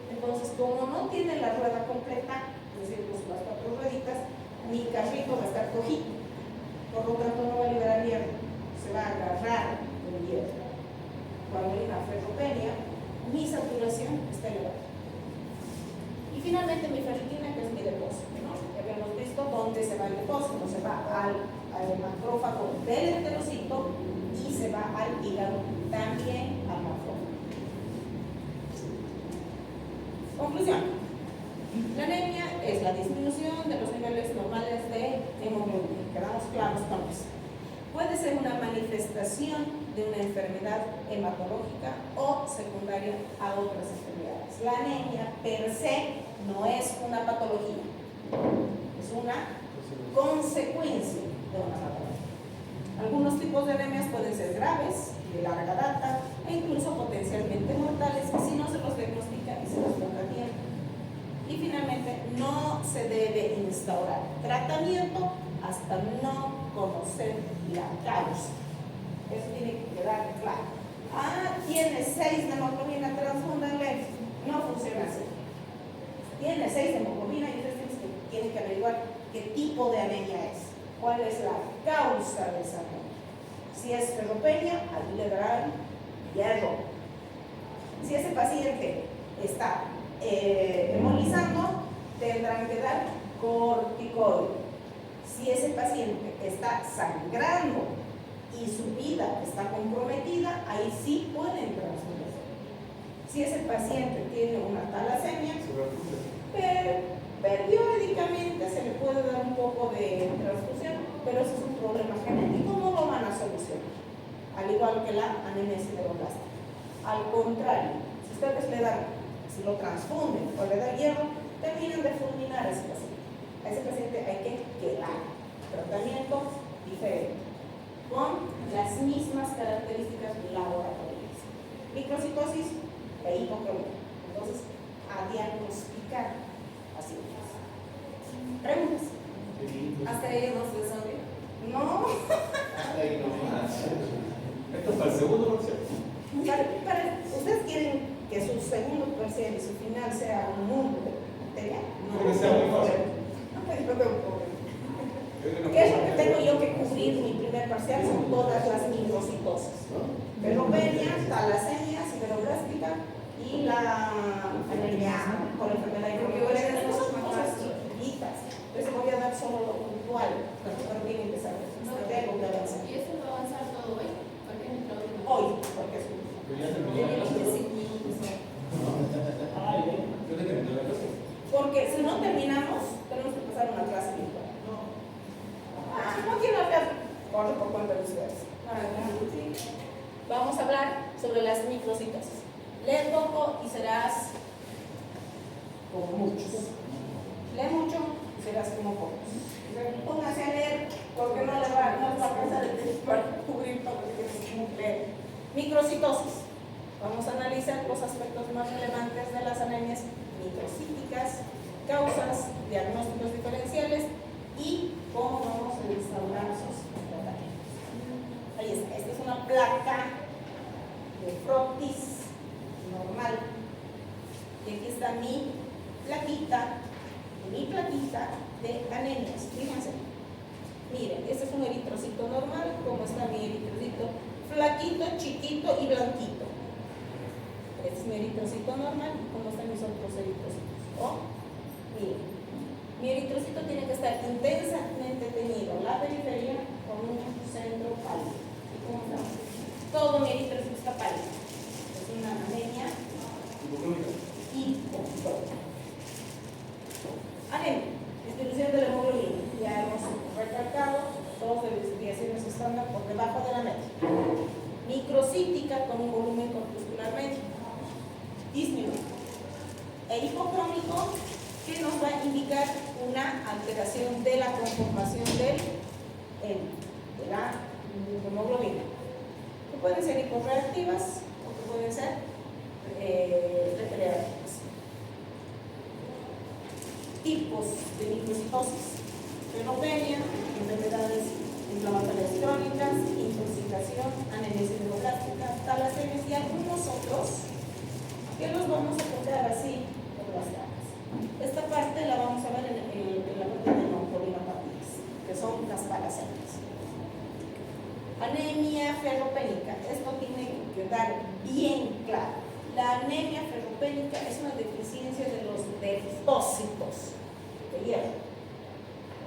Entonces, como no tiene la rueda completa, es decir, pues las 4 rueditas, mi carrito va a estar cojito. Por lo tanto, no va a liberar hierro, se va a agarrar el hierro. Cuando hay una ferropenia, mi saturación está elevada. Y finalmente mi ferritina, que es mi depósito, ¿no? Ya habíamos visto dónde se va el depósito. Se va al macrófago del enterocito y se va al hígado, también al macrófago. Conclusión. La anemia es la disminución de los niveles normales de hemoglobina. Quedamos claros con eso. Puede ser una manifestación de una enfermedad hematológica o secundaria a otras enfermedades. La anemia per se no es una patología, es una consecuencia de una patología. Algunos tipos de anemias pueden ser graves, de larga data e incluso potencialmente mortales si no se los diagnostica y se los trata a tiempo. Y finalmente, no se debe instaurar tratamiento hasta no conocer la causa. Eso tiene que quedar claro. Tiene 6 de hemoglobina, transfúndanle. No funciona así. Tiene 6 de hemoglobina y ustedes tienen que averiguar qué tipo de anemia es. ¿Cuál es la causa de esa anemia? Si es ferropenia, ahí le darán hierro. Si ese paciente está hemolizando, tendrán que dar corticoide. Si ese paciente está sangrando y su vida está comprometida, ahí sí pueden transfundir. Si ese paciente tiene una talasemia, periódicamente se le puede dar un poco de transfusión, pero eso es un problema genético, no lo van a solucionar, al igual que la anemia sideroblástica. Al contrario, si ustedes le dan, si lo transfunden o le dan hierro, terminan de fulminar a ese paciente. A ese paciente hay que quedar. Tratamiento diferente, con las mismas características laboratoriales. Microcitosis e hipocromia. Entonces, a diagnosticar pacientes. ¿Preguntas? ¿Hasta ahí no se sabe? No. Esto es para el segundo parcial. ¿Ustedes quieren que su segundo parcial y su final sea un mundo material? Que sea muy fácil. No tengo problema. ¿Qué es lo que tengo yo que cubrir mi primer anemia parcial son todas las microcitosis. Ferropenia, talasemia, sideroblastica y la anemia por enfermedad hemorrágica. Son cosas chiquitas. Entonces voy a dar solo lo puntual, pero tienen que saber. Tengo que avanzar. ¿Y eso va a avanzar todo hoy? ¿Por qué no lo último? Hoy, porque es un... Porque si no terminamos, tenemos que pasar una clase virtual. No quiero hablar por cuenta de ustedes. Vamos a hablar sobre las microcitosis. Lee poco y serás como muchos. Lee mucho y serás como pocos. Póngase a leer porque no les va a alcanzar el tiempo para cubrir todo lo que es leer. Microcitosis. Vamos a analizar los aspectos más relevantes de las anemias microcíticas, causas, diagnósticos diferenciales y cómo vamos a instaurar sus tratamientos. Ahí está. Esta es una placa de frotis normal. Y aquí está mi plaquita de anemias. Fíjense. Miren, este es un eritrocito normal, como está mi eritrocito, flaquito, chiquito y blanquito. Este es mi eritrocito normal, como están mis otros eritrocitos. Miren, mi eritrocito tiene que estar intensamente teñido, la periferia con un centro pálido. ¿Y cómo está? Todo mi eritrocito está pálido. Es una anemia hipocrónica. Anemia, distribución de la hemoglobina. Ya hemos recalcado, dos desviaciones estándar por debajo de la media. Microcítica con un volumen corpuscular medio. Disminuido. E hipocrónico, que nos va a indicar una alteración de la conformación de la hemoglobina. Que pueden ser hiporreactivas o que pueden ser reactivas. Tipos de microcitosis: ferropenia, enfermedades inflamatorias crónicas, intoxicación, anemia sideroblastica, talasemias y algunos otros que los vamos a tocar así por las caras. Esta parte la vamos a ver en la parte de oncolinopatías, que son las talasemias. Anemia ferropénica, esto tiene que quedar bien claro. La anemia ferropénica es una deficiencia de los depósitos de hierro.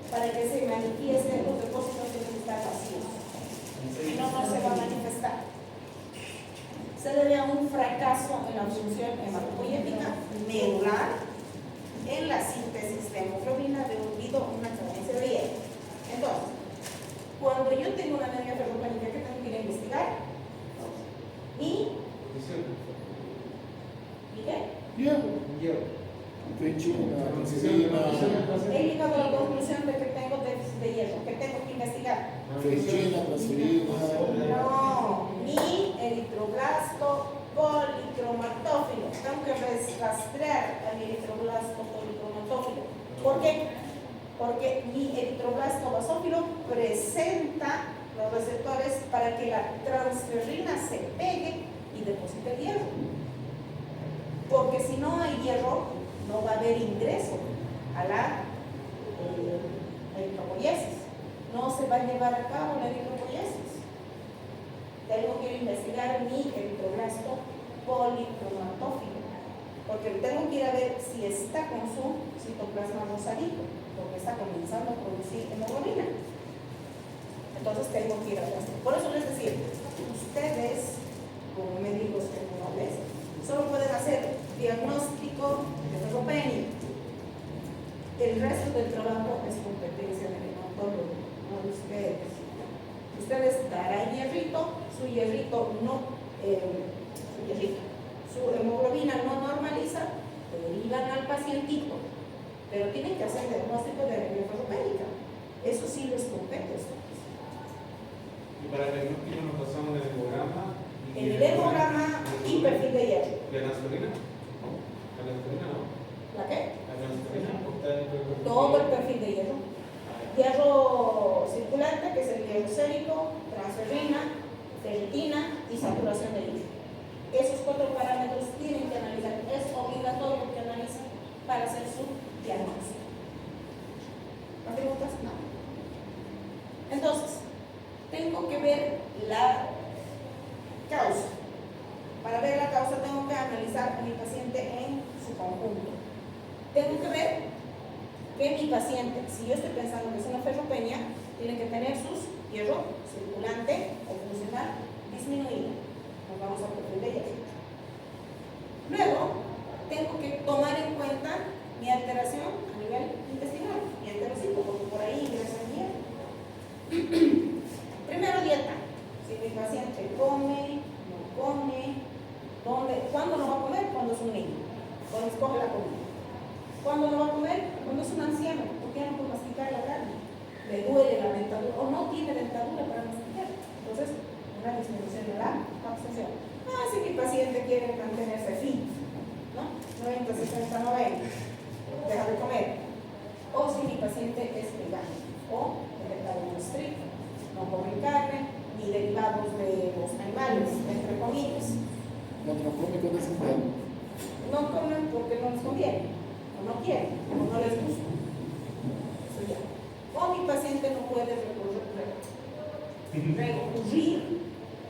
Para que se manifieste, los depósitos deben estar vacíos. Si no, no se va a manifestar. Se debe a un fracaso en la función hematopoyética medular en la síntesis de hemoglobina debido a una carencia de hierro. Entonces, cuando yo tengo una anemia ferropénica, ¿qué tengo que ir a investigar? ¿Y qué? He llegado a la conclusión de que tengo déficit de hierro. ¿Qué tengo que investigar? Feicina, transferina. No, mi eritroblasto policromatófilo. Tengo que rastrear a mi eritroblasto policromatófilo. ¿Por qué? Porque mi eritroblasto basófilo presenta los receptores para que la transferrina se pegue y deposite el hierro. Porque si no hay hierro, no va a haber ingreso a la eritropoiesis. No se va a llevar a cabo la eritropoiesis. Tengo que investigar mi eritroblasto policromatófilo, porque tengo que ir a ver si está con su citoplasma rosadito, porque está comenzando a producir hemoglobina. Entonces tengo que ir a ver. Por eso les decía, ustedes, como médicos generales, solo pueden hacer diagnóstico de ferropenia. El resto del trabajo es competencia del hematólogo, no de ustedes. Ustedes darán hierrito, su hemoglobina no normaliza, derivan al pacientito, pero tienen que hacer diagnóstico de anemia ferropénica. Eso sí les compete a ustedes. Y para el diagnóstico nos pasamos del hemograma. En el hemograma y perfil de hierro. ¿La transferina? ¿La transferina no? ¿La qué? ¿La transferina? Todo el perfil de hierro. Hierro circulante, que es el hierro sérico, transferrina, ferritina y saturación de hierro. Esos 4 parámetros tienen que analizar, es obligatorio que analicen para hacer su diagnóstico. ¿No preguntas? No. Entonces, tengo ver la causa. Para ver la causa tengo que analizar a mi paciente en su conjunto. Tengo que ver que mi paciente, si yo estoy pensando que es una ferropenia, tiene que tener sus hierro circulante o funcional disminuido. Nos vamos a perfil de hierro. Luego, tengo que tomar en cuenta mi alteración a nivel intestinal, mi enterocito, porque por ahí ingresa el hierro. Primero, dieta. Si mi paciente come, no come, ¿cuándo no va a comer? Cuando es un niño, cuando escoge la comida. ¿Cuándo no va a comer? Cuando es un anciano, porque no puede masticar la carne, le duele la dentadura o no tiene dentadura para masticar. Entonces, una disminución de la absorción. Si mi paciente quiere mantenerse fit, ¿no? 90, 60, 90, deja de comer. O si mi paciente es vegano o vegetariano estricto, no come carne ni derivados de los animales, entre comillas. No come con desinterno. No comen porque no les conviene, o no quieren, o no les gusta. Eso ya. O mi paciente no puede recurrir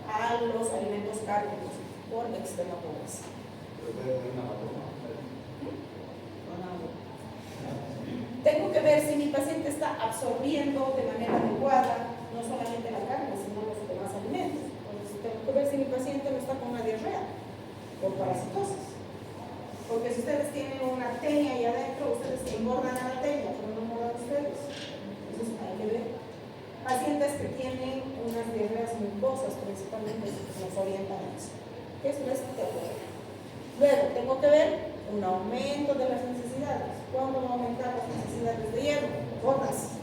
a los alimentos cárnicos por extrema pobreza. Tengo que ver si mi paciente está absorbiendo de manera adecuada no solamente la carne, sino los demás alimentos. Entonces, tengo que ver si mi paciente no está con una diarrea por parasitosis. Porque si ustedes tienen una tenia ahí adentro, ustedes engordan a la tenia, pero no engordan ustedes. Entonces hay que ver. Pacientes que tienen unas diarreas mucosas, principalmente, nos orientan a eso. ¿Qué es la esteroide? Luego, tengo que ver un aumento de las necesidades. ¿Cuándo va a aumentar las necesidades de hierro? Gordas.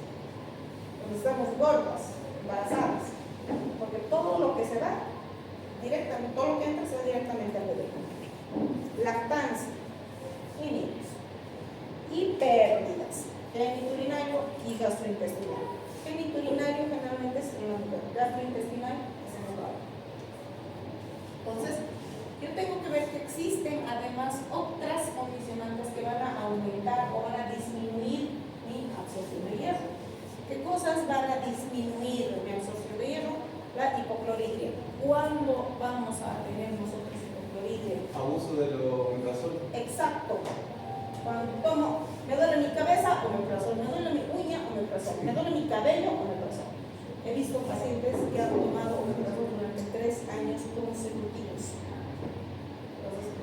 Cuando estamos gordas, embarazadas. Porque todo lo que se va, directamente, todo lo que entra se va directamente al bebé. Lactancia y niños. Y pérdidas. Genitourinario y gastrointestinal. Genitourinario generalmente es en la mujer. Gastrointestinal es en el varón. Entonces, yo tengo que ver que existen además otras condicionantes que van a aumentar o van a disminuir mi absorción de hierro. ¿Qué cosas van a disminuir mi absorción de hierro? La hipocloridria. ¿Cuándo vamos a tener nosotros hipocloridria? Abuso de lo omeprazol. Exacto. Cuando tomo, me duele mi cabeza, omeprazol, me duele mi uña, omeprazol, me duele mi cabello, omeprazol. He visto pacientes que han tomado omeprazol durante 3 años consecutivos. Entonces,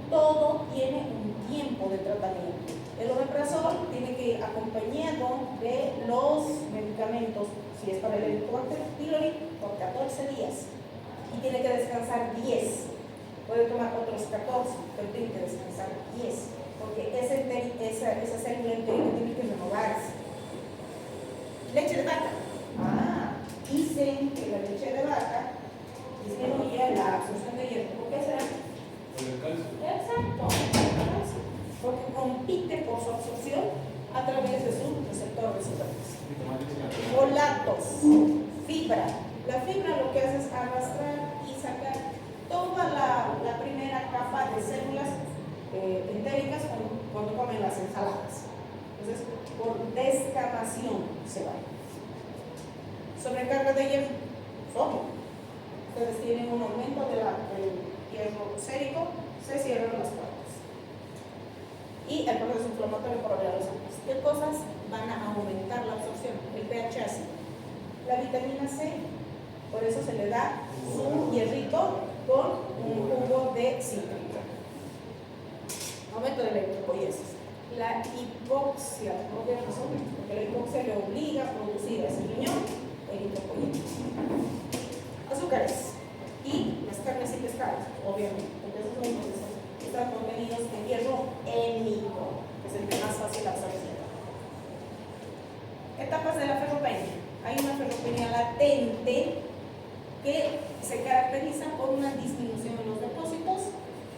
todo tiene un tiempo de tratamiento. El omeprazol tiene que ir acompañado de los medicamentos, si es para el Helicobacter pylori, por 14 días. Y tiene que descansar 10. Puede tomar otros 14, pero tiene que descansar 10. Porque esa célula entérica tiene que renovarse. Leche de vaca. Dicen que la leche de vaca disminuye la absorción de hierro. ¿Por qué será? Por el calcio. Exacto. Porque compite por su absorción a través de sus receptores celulares. Folatos, fibra. La fibra lo que hace es arrastrar y sacar toda la primera capa de células entéricas cuando comen las ensaladas. Entonces, por descamación se va. Sobrecarga de hierro, sodio. Ustedes tienen un aumento del hierro sérico, se cierran las puertas. Y el proceso inflamatorio por los ojos. ¿Qué cosas van a aumentar la absorción? El pH ácido, la vitamina C. Por eso se le da su hierrito con un jugo de cítrico. Aumento de la electropoiesis. La hipoxia, ¿no tiene razón? Porque la hipoxia le obliga a producir ese riñón eritropoiesis. Azúcares y las carnes y pescados, obviamente, porque esos son los que están contenidos en hierro hémico, que es el que más fácil absorbe. Etapas de la ferropenia. Hay una ferropenia latente que se caracteriza por una disminución en los depósitos,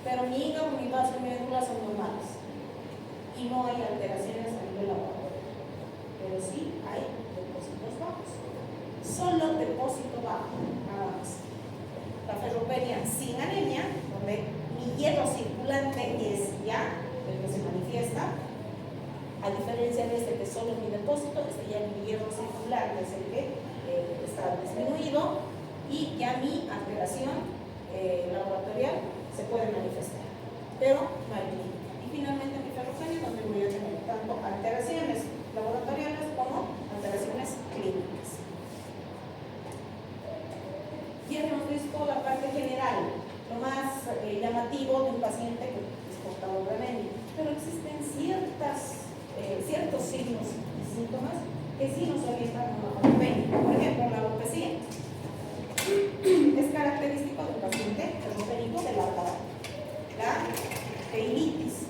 pero mi hígado, mi vaso y mi médula son normales y no hay alteraciones a nivel laboratorio, pero sí hay depósitos bajos, solo depósito bajo, nada más. La ferropenia sin anemia, donde mi hierro circulante es ya el que se manifiesta, a diferencia de este que solo es mi depósito, este ya mi hierro circulante es el que está disminuido. negativo y ya mi alteración laboratorial se puede manifestar, pero no hay clínica. Y finalmente mi ferropenia, donde voy a tener tanto alteraciones laboratoriales como alteraciones clínicas. Ya hemos visto la parte general, lo más llamativo de un paciente que es portador de anemia, pero existen ciertos signos y síntomas que sí nos orientan a una ferropenia. Por ejemplo, la alopecia es característico del paciente ferropénico de larga edad. La peinitis,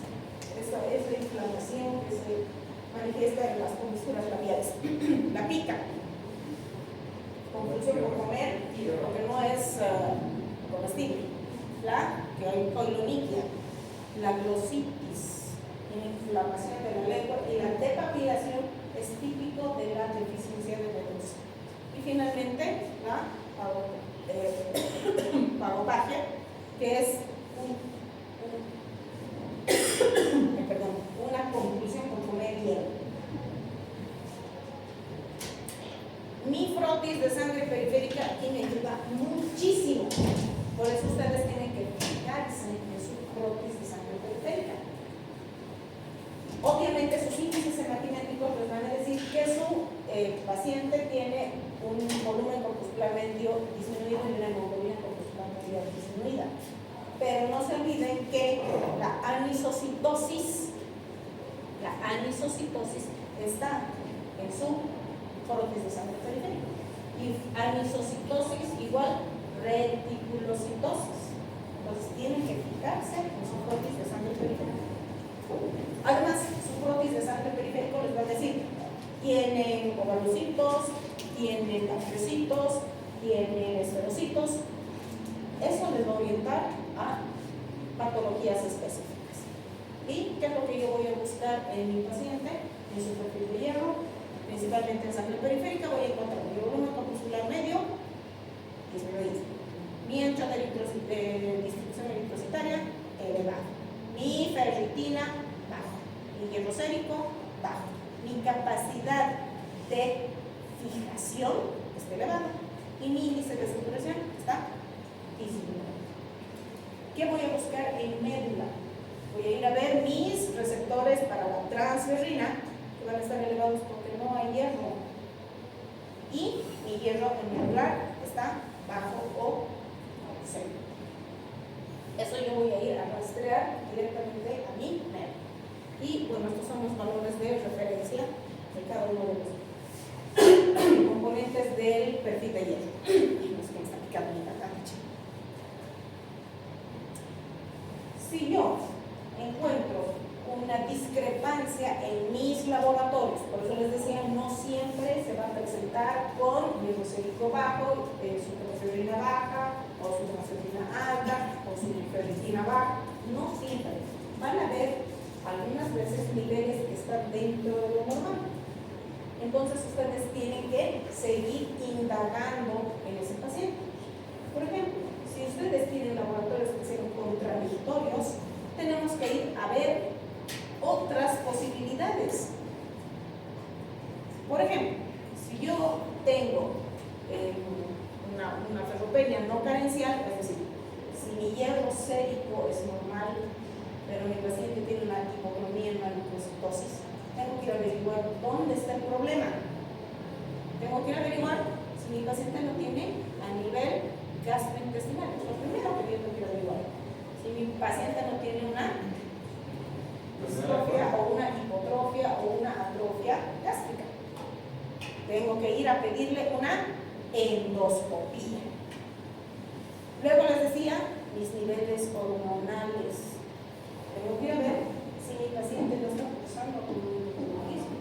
esa inflamación que se manifiesta en las comisuras labiales. La pica, compulsión por comer, porque no es comestible. La coiloniquia, la glositis, inflamación de la lengua, y la depapilación es típico de la deficiencia de B12. Y finalmente la pagopagia, que es una compulsión por comer hierro. Mi frotis de sangre periférica aquí me ayuda muchísimo. Por eso ustedes tienen que fijarse en su frotis de sangre periférica. Obviamente sus índices hematimétricos les van a decir que su paciente tiene un volumen corpuscular medio disminuido y una hemoglobina corpuscular media disminuida. Pero no se olviden que la anisocitosis está en su frotis de sangre periférica. Y anisocitosis igual reticulocitosis. Entonces tienen que fijarse en su frotis de sangre periférica. Además, su frotis de sangre periférico les va a decir, tienen ovalocitos, tienen angiocitos, tienen esferocitos. Eso les va a orientar a patologías específicas. ¿Y qué es lo que yo voy a buscar en mi paciente? En su perfil de hierro, principalmente en sangre periférica, voy a encontrar mi volumen corpuscular medio disminuido, mi ancho de distribución eritrocitaria elevado, mi ferritina bajo, mi hierro sérico bajo, mi capacidad de fijación está elevada y mi índice de saturación está disminuido. ¿Qué voy a buscar en médula? Voy a ir a ver mis receptores para la transferrina, que van a estar elevados porque no hay hierro. Y mi hierro en medular está bajo o cero. Eso yo voy a ir a rastrear directamente a mi médula. Y bueno, estos son los valores de referencia de cada uno de los componentes del perfil de hierro. No sé qué me está picando mi garganta. Si yo encuentro una discrepancia en mis laboratorios, por eso les decía, no siempre se va a presentar con hierro sérico bajo, su ferritina baja, o su ferritina alta, o su ferritina baja, no siempre. Van a haber algunas veces niveles que están dentro de lo normal. Entonces ustedes tienen que seguir indagando en ese paciente. Por ejemplo, si ustedes tienen laboratorios que sean contradictorios, tenemos que ir a ver otras posibilidades. Por ejemplo, si yo tengo una ferropenia no carencial, es decir, si mi hierro sérico es normal, pero mi paciente tiene una hipocromía en la leucocitosis, tengo que ir a averiguar dónde está el problema. Tengo que ir a averiguar si mi paciente lo tiene a nivel gastrointestinal. Es lo primero que yo tengo que ir a averiguar. Si mi paciente no tiene una distrofia o una hipotrofia o una atrofia gástrica, tengo que ir a pedirle una endoscopía. Luego les decía, mis niveles hormonales. Tengo que ir a ver si mi paciente no está cursando con un metabolismo.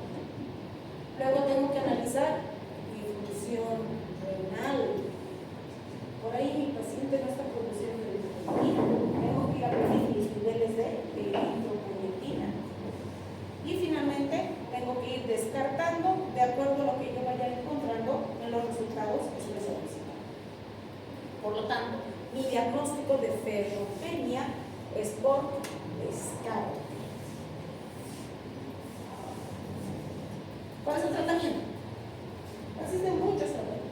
Luego tengo que analizar mi función renal. Por ahí mi paciente no está produciendo eritropoyetina. Tengo que ir a pedir mis niveles de eritropoyetina. Y finalmente tengo que ir descartando de acuerdo a lo que yo vaya encontrando en los resultados que se me solicitan. Por lo tanto, mi diagnóstico de ferropenia es por descarte. ¿Cuál es el tratamiento? Existen muchos tratamientos,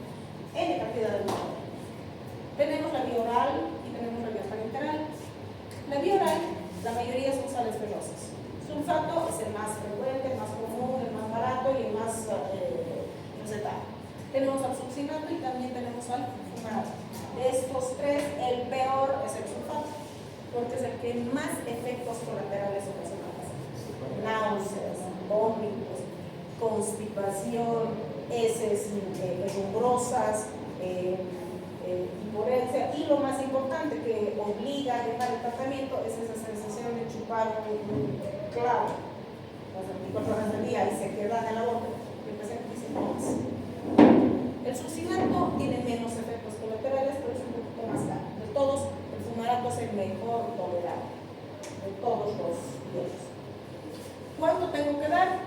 N cantidad de vía oral y tenemos la vía parenteral. La vía oral, la mayoría son sales ferrosas. Sulfato es el más frecuente, el más común, el más barato y el más recetado. Tenemos al succinato y también tenemos al fumarato. De estos tres, el peor es el sulfato, porque es el que más efectos colaterales ocasiona. Náuseas, vómitos, constipación, heces rumbrosas, impotencia, y lo más importante que obliga a dejar el tratamiento es esa sensación de chupar un clavo las 24 horas del día y se queda en la boca y el paciente dice no más. El succinato tiene menos efectos colaterales, pero es un poquito más caro. De todos, el fumarato es el mejor tolerado de todos los hielos. ¿Cuánto tengo que dar?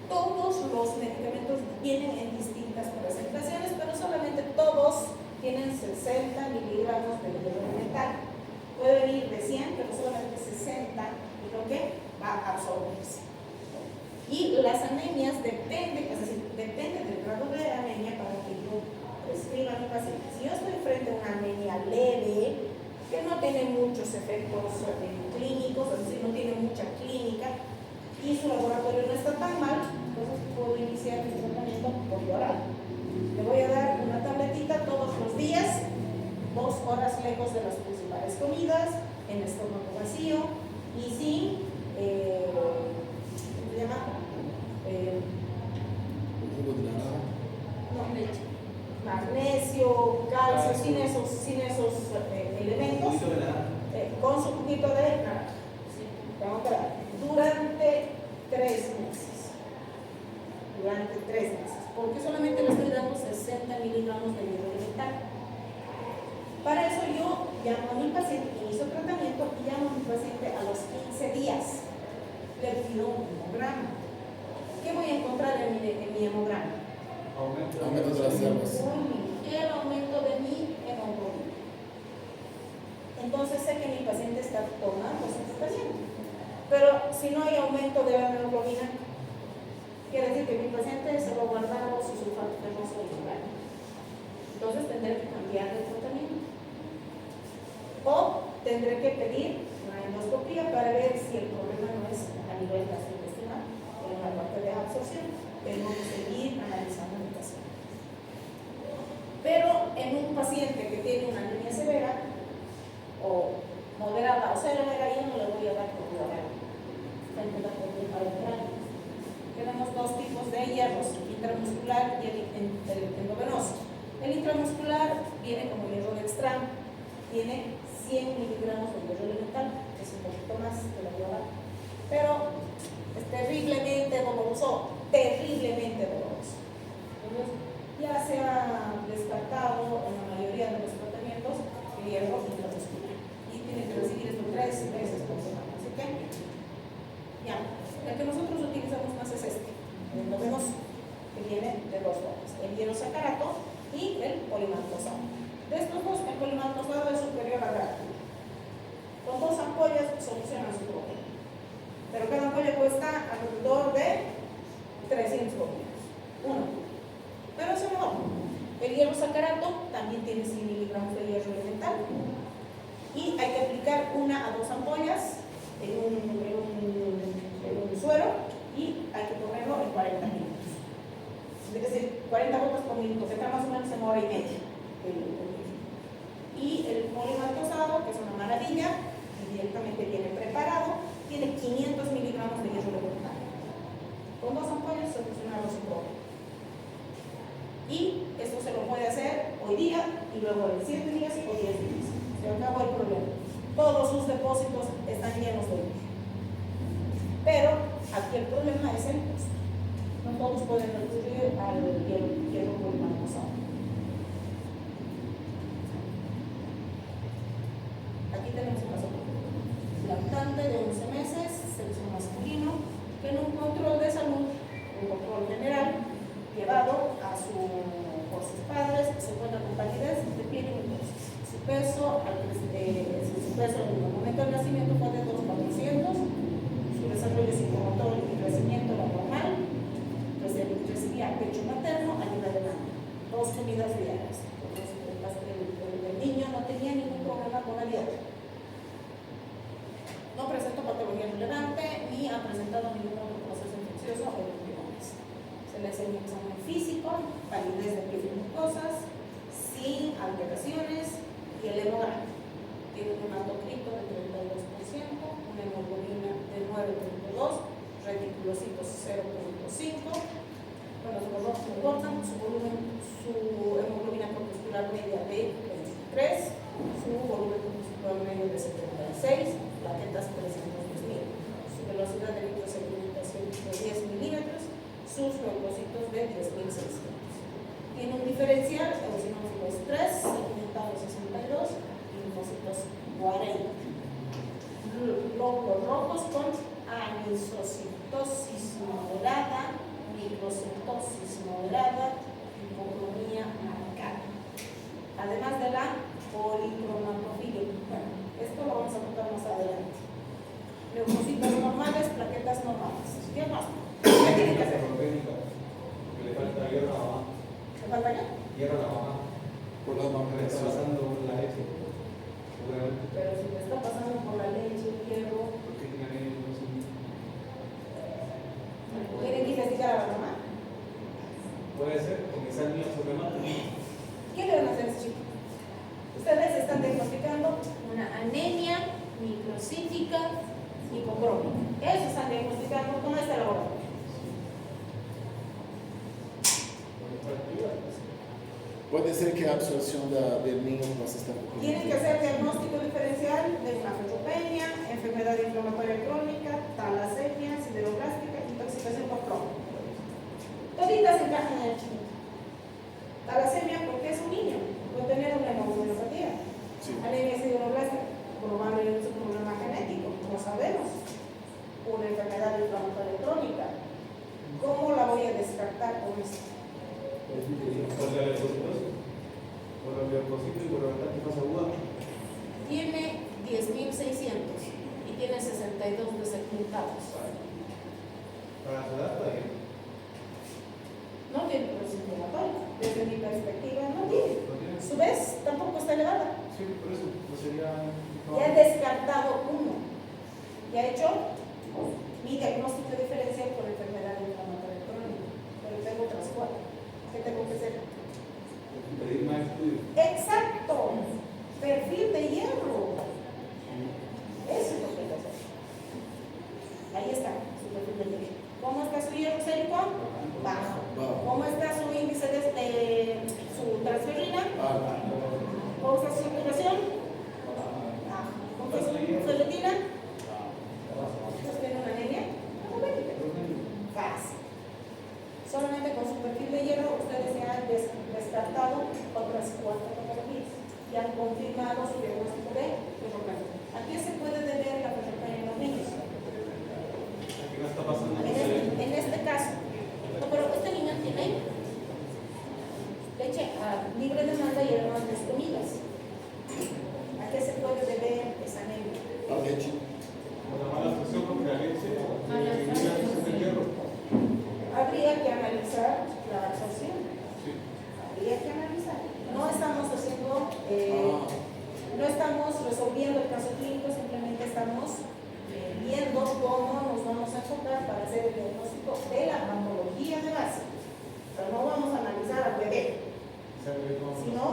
Todos los medicamentos vienen en distintas presentaciones, pero solamente todos tienen 60 miligramos de hierro elemental. Puede venir de 100, pero solamente 60 es lo que va a absorberse. Y las anemias dependen, es decir, depende del grado de anemia para que yo prescriba a mi paciente. Si yo estoy frente a una anemia leve, que no tiene muchos efectos clínicos, es decir, no tiene mucha clínica, y su laboratorio no está tan mal, entonces puedo iniciar mi tratamiento por vía oral. Le voy a dar una tabletita todos los días, 2 horas lejos de las principales comidas, en estómago vacío y sin, ¿cómo se llama? No, leche. Magnesio, calcio, sin esos elementos, con su juguito de naranja. Tengo que dar durante 3 meses. Durante 3 meses. Porque solamente le estoy dando 60 miligramos de hierro elemental. Para eso yo llamo a mi paciente, inicio tratamiento y llamo a mi paciente a los 15 días. Le pido un hemograma. ¿Qué voy a encontrar en mi hemograma? Aumento de las células. El aumento de mi hemoglobina. Entonces sé que mi paciente está tomando su tratamiento. Pero si no hay aumento de la hemoglobina, quiere decir que mi paciente se lo ha guardado su sulfato ferroso en el. Entonces tendré que cambiar de tratamiento. O tendré que pedir una endoscopía para ver si el problema no es a nivel gastrointestinal o en la parte de absorción. Tengo que seguir analizando mi paciente. Pero en un paciente que tiene una anemia severa o moderada o severa, yo no le voy a dar por vía oral. Tenemos 2 tipos de hierros, el intramuscular y el endovenoso. El intramuscular viene como hierro de extremo, tiene 100 miligramos de hierro elemental, es un poquito más que la vía oral, pero es terriblemente doloroso, Entonces, ya se ha descartado en la mayoría de los tratamientos el hierro intramuscular y tiene que recibir esto 3 veces por semana. Así que, ya, el que nosotros utilizamos más es este, el endovenoso, que viene de 2 formas, el hierosacarato y el polimaltosado. De estos dos, el polimaltosado es superior a grado. Con 2 ampollas solucionan su problema. Pero cada ampolla cuesta alrededor de 300 bolivianos. Pero eso no. El hierosacarato también tiene 100 miligramos de hierro elemental. Y hay que aplicar 1 a 2 ampollas en un suero y hay que ponerlo en 40 minutos. Es decir, 40 gotas por minuto, que está más o menos en 1 hora y media. Y el polimaltosado, que es una maravilla, directamente viene preparado, tiene 500 miligramos de hierro elemental. Con 2 ampollas solucionamos su problema. Y esto se lo puede hacer hoy día y luego en 7 días o 10 días. Se acabó el problema. Todos sus depósitos están llenos de hierro. Pero aquí el problema es el costo. No todos pueden recurrir al hierro polimaltosado. Aquí tenemos un caso lactante de 11 meses, sexo masculino, que en un control de salud, un control general, llevado por sus padres, se encuentra con palidez de piel y mucosis. Su peso en el momento del nacimiento fue de 2,400, su desarrollo psicomotor y crecimiento era normal, recibía pecho materno, ayuda de mano, 2 comidas diarias. Entonces, el niño no tenía el último mes. Se le hace un examen físico, validez de piel y mucosas, sin alteraciones, y el hemograma. Tiene un hematocrito de 32%, una hemoglobina de 9.2, reticulocitos 0.5. Cuando los rojos se engordan, su hemoglobina corpuscular media de 23, su volumen corpuscular medio de 76, plaquetas 310.000, su velocidad de microsegmentación de 10 milímetros, sus leucocitos de 10.600. Tiene un diferencial, eosinófilos 3, segmentados 62 y linfocitos 40. Glóbulos rojos con anisocitosis moderada, microcitosis moderada, hipocromía marcada. Además de la policromatofilia. Bueno, esto lo vamos a tocar más adelante. Leucocitos normales, plaquetas normales. ¿Qué más? ¿Qué tiene que hacer? Que le falta hierro a la mamá. ¿Le falta qué? Hierro a la mamá. Por la Que le está mamá. pasando la leche. Seguramente. Pero si le está pasando por la leche, hierro, Porque tiene anemia, no sé. ¿tiene que investigar a la mamá? Puede ser, porque esa niña se me mata. ¿Qué le van a hacer a ese chico? Ustedes están diagnosticando una anemia microcítica hipocrómica. Eso están diagnosticando con este laboratorio. Puede ser que la absorción del niño no se está Tienen que hacer diagnóstico diferencial de una neutropenia, enfermedad inflamatoria crónica, talasemia, sideroblástica, intoxicación por plomo. Toditas encajan en el chico. Talasemia porque es un niño, puede tener una hemoglobinopatía. Sí. Anemia sideroblástica, probablemente es un problema genético, no sabemos. Una enfermedad inflamatoria crónica. ¿Cómo la voy a descartar con esto? Por la leucocitosis. Por la leucocitos y por la metástasis aguda. Tiene 10.600 y tiene 62 de segmentados. Para su edad todavía. No tiene proceso inflamatorio. Desde mi perspectiva, no tiene. ¿No tiene? Su vez tampoco está elevada. Sí, por eso. Pues sería. Ya he descartado uno. Ya he hecho mi diagnóstico diferencial por enfermedad inflamatoria crónica. Pero tengo otras 4. ¿Qué tengo que hacer? Pedir más estudios. Exacto. Perfil de hierro. Eso es lo que hay que hacer. Ahí está su perfil de hierro. ¿Cómo está su hierro sérico? Bajo. ¿Cómo está su índice de su transferrina? ¿Cómo está su saturación? Bajo. ¿Cómo está su ferritina? ¿Usted tiene una anemia? Fácil. Solamente con su perfil de hierro ustedes ya han descartado otras 4 patologías y han confirmado su diagnóstico de ferropenia. ¿A qué se puede deber la ferropenia en los niños? ¿Qué no está pasando? En este caso, no, pero este niño tiene leche a libre demanda y hermanas comidas. ¿A qué se puede deber esa anemia? La leche. Por la mala absorción porque la leche disminuye la absorción del hierro. Habría que analizar la absorción. Sí. Habría que analizar. No estamos haciendo, no estamos resolviendo el caso clínico, simplemente estamos viendo cómo nos vamos a enfocar para hacer el diagnóstico de la patología de base. Pero no vamos a analizar al bebé, sino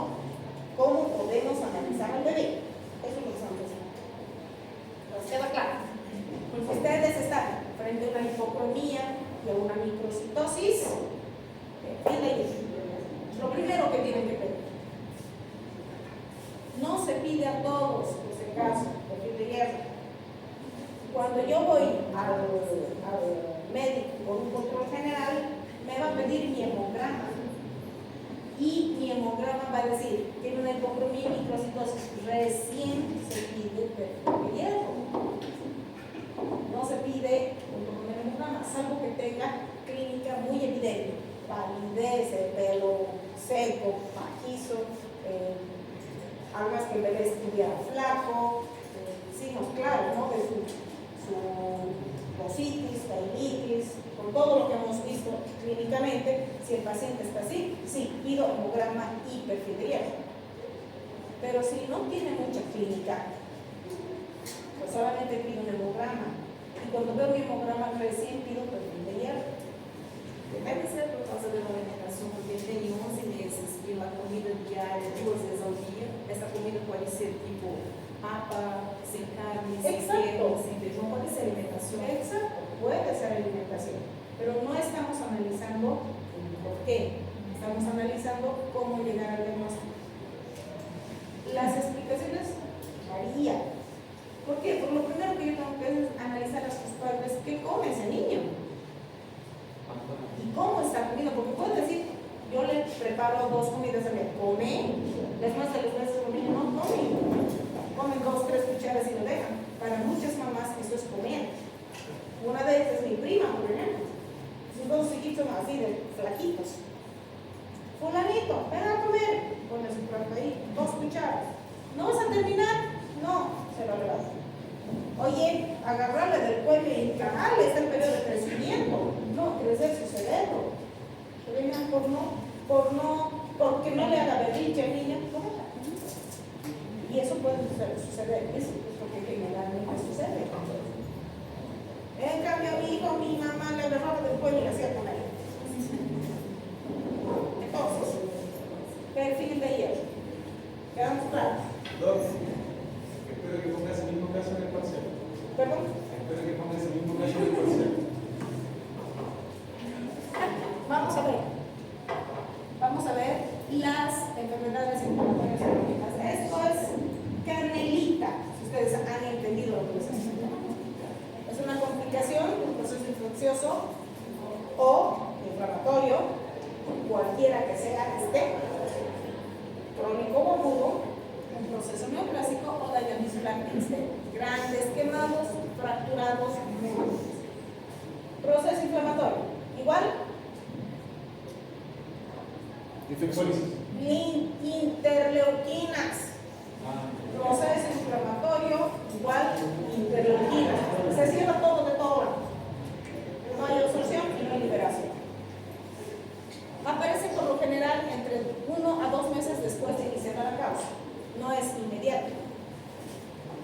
cómo podemos analizar al bebé. Eso es lo que estamos haciendo. ¿Nos queda claro? Ustedes están frente a una hipocromía y a una microcitosis. Lo primero que tienen que pedir. No se pide a todos, por si acaso, perfil de hierro. Cuando yo voy al médico con un control general, me va a pedir mi hemograma. Y mi hemograma va a decir, tiene una hipocromía y microcitosis. Recién se pide perfil de hierro. No se pide un hemograma, salvo que tenga clínica muy evidente. Palidez, el pelo seco, pajizo, algo que el bebé estuviera flaco, signos claros, ¿no? De su ositis, tainitis, con todo lo que hemos visto clínicamente. Si el paciente está así, sí, pido hemograma y perfil de hierro. Pero si no tiene mucha clínica, pues solamente pido un hemograma. Y cuando veo mi hemograma recién pido perfil de hierro. Deve ser por causa da alimentação, porque ele tem 11 meses e a comida diária 2 vezes ao dia. Essa comida pode ser tipo papa, sem carne, sem queijo, sem feijão, pode ser alimentação. Exacto, puede ser alimentación, pero no estamos analizando por qué, estamos analizando cómo llegar al diagnóstico. Las explicaciones varían. ¿Por qué? Por lo primero que yo tengo que es analizar a sus padres qué come ese niño y cómo está comiendo, porque puedo decir, yo le preparo 2 comidas al día, come, después de los meses el niño no come, comen 2, 3 cucharas y lo dejan. Para muchas mamás eso es comer. Una de ellas es mi prima, por ejemplo. Sus 2 chiquitos son así de flaquitos. Fulanito, ven a comer. Pone su plato ahí, 2 cucharas. ¿No vas a terminar? No, se lo levanta. Oye, agarrarle del cuello y encajarle, está el periodo de crecimiento. No, crecer su cerebro. Que vengan porque no le haga berrinche al niño, cómela. Y eso puede suceder, eso es porque generalmente sucede. En cambio, a mi hijo, mi mamá le agarraba del cuello y le hacía comer. Entonces, perfil de hierro. ¿Quedamos claros? Dos. Espero que ponga ese mismo caso en el parcial. ¿Perdón? Espero que ponga ese mismo caso en el parcial. Vamos a ver las enfermedades inflamatorias crónicas. Esto es canelita, si ustedes han entendido lo que es esto. Es una complicación de un proceso infeccioso o inflamatorio, cualquiera que sea crónico o agudo, un proceso neoplásico o daño visual externo. Grandes quemados, fracturados, múltiples. Proceso inflamatorio. Igual, Infecciones. interleuquinas. Proceso inflamatorio, igual interleuquinas. Se cierra todo de todo. No hay absorción y no hay liberación. Aparece por lo general entre 1 a 2 meses después de iniciar la causa. No es inmediato.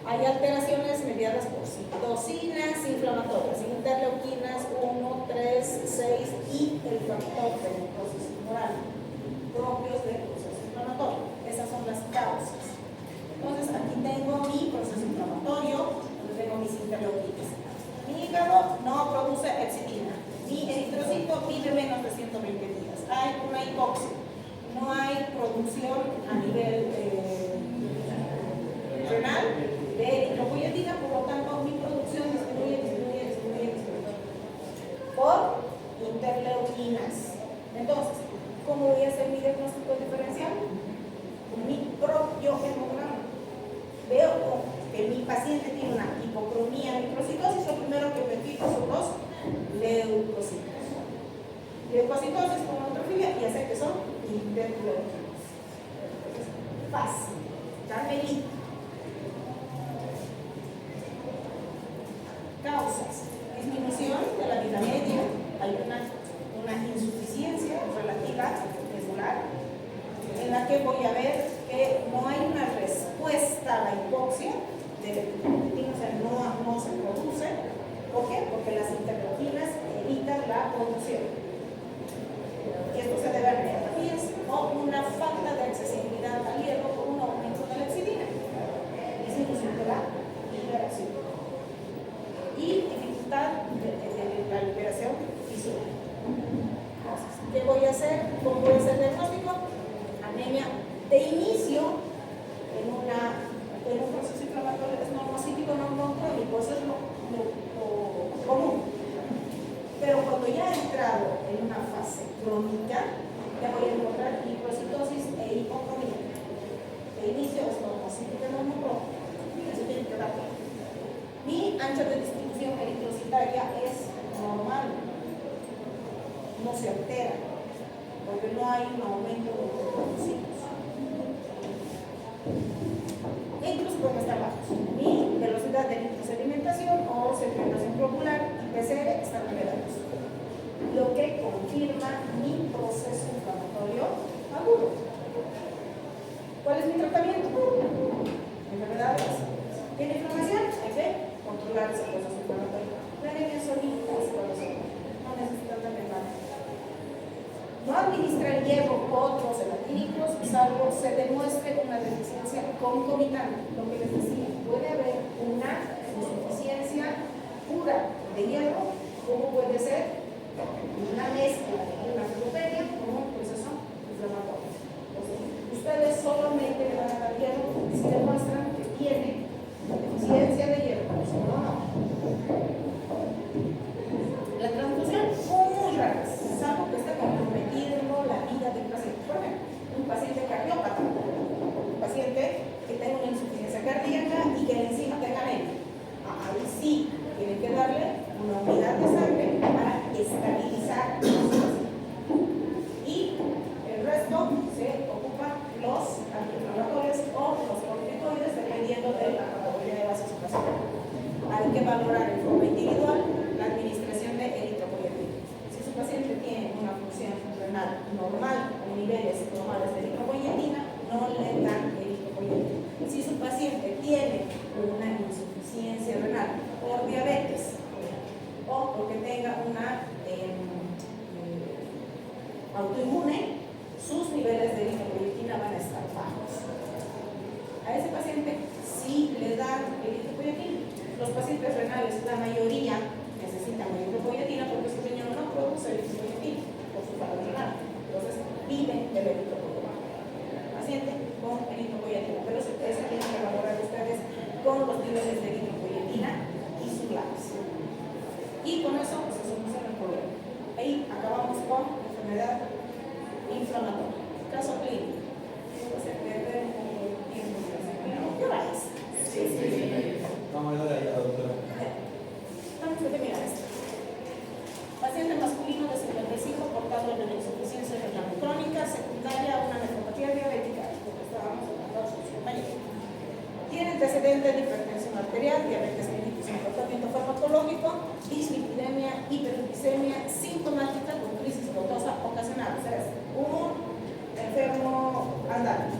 Hay alteraciones mediadas por citocinas inflamatorias, interleuquinas 1, 3, 6 y el factor de necrosis tumoral, propios del proceso inflamatorio. Esas son las causas. Entonces, aquí tengo mi proceso inflamatorio, donde tengo mis interleuquinas. Mi hígado no produce hepcidina. Mi eritrocito vive menos de 120 días. Hay una hipoxia. No hay producción a nivel renal de eritropoyetina, por lo tanto, mi producción disminuye. Por interleuquinas. Entonces, ¿cómo voy a hacer mi diagnóstico diferencial? Con mi propio hemograma. Veo que mi paciente tiene una hipocromía microcitosis, lo primero que me fijo son los leucocitos. Leucocitosis con neutrofilia y ya sé que son interleuquinas. Fácil. Carmelita. Causas. Disminución de la vida media. Hay una insuficiencia relativa medular en la que voy a ver que no hay una respuesta a la hipoxia del eritropoyetina, o sea, no se produce. ¿Por qué? Porque las interleuquinas evitan la producción. Esto se debe a neoplasia o una falta de accesibilidad al hierro por un aumento de la hepcidina. Disminución de la liberación. Y dificultad de la liberación visual. Entonces, ¿qué voy a hacer? ¿Cómo voy a hacer el diagnóstico? Anemia de inicio en un proceso inflamatorio es normocítico, normocrónico, eso es lo común. Pero cuando ya he entrado en una fase crónica, ya voy a encontrar microcitosis e hipocromía. De inicio es normocítico, normocrónico. Eso tiene que dar claro. Mi ancho de distribución eritrocitaria es normal, no se altera, porque no hay un aumento de los eritrocitos. Incluso pueden estar bajos. Mi velocidad de microsedimentación o sedimentación globular y PCR están elevados, lo que confirma mi proceso inflamatorio agudo. ¿Cuál es mi tratamiento? Enfermedades. ¿Tiene inflamación? Hay que controlar ese proceso inflamatorio. La anemia solita, no necesitan darle nada. No administrar hierro u otros hematínicos, salvo se demuestre una deficiencia concomitante. Lo que les decía, puede haber una insuficiencia pura de hierro, como puede ser una mezcla de una neutropenia con un proceso inflamatorio. Entonces, ustedes solamente le van a dar hierro si demuestran que tiene deficiencia de hierro, si no, no. La transfusión muy rara, salvo que esté comprometiendo la vida del paciente. Por ejemplo, un paciente cardiópata, un paciente que tenga una insuficiencia cardíaca y que encima tenga anemia. Ahí sí, tienen que darle una unidad de sangre para estabilizar la situación. Y el resto se ocupan los antiinflamatorios o los corticoides dependiendo de la patología de base situacional. Hay que valorar en forma individual la administración de eritropoyetina. Si su paciente tiene una función renal normal con niveles normales de eritropoyetina, no le dan eritropoyetina. Si su paciente tiene una insuficiencia renal por diabetes o porque tenga una autoinmune, sus niveles de eritropoyetina van a estar bajos. A ese paciente sí le dan eritropoyetina. Los pacientes renales, la mayoría necesitan eritropoyetina porque su riñón no produce eritropoyetina por su fallo renal. Entonces viven del eritropoyetina. Paciente con eritropoyetina, pero eso tienen que valorar ustedes con los niveles de eritropoyetina y su lápiz. Y con eso se soluciona el problema. Ahí acabamos con enfermedad inflamatoria. Caso clínico. Se pierde un poco de tiempo. ¿Qué hora es? Sí. Vamos a ver a la doctora. Vamos a terminar esto. Paciente masculino de 55 portador de una insuficiencia renal crónica secundaria a una nefropatía diabética, porque estábamos hablando de sus compañeros. Tiene antecedentes de hipertensión arterial, diabetes mellitus en tratamiento farmacológico, dislipidemia, hiperglicemia sintomática con crisis gotosa ocasional. O sea, es un enfermo andante.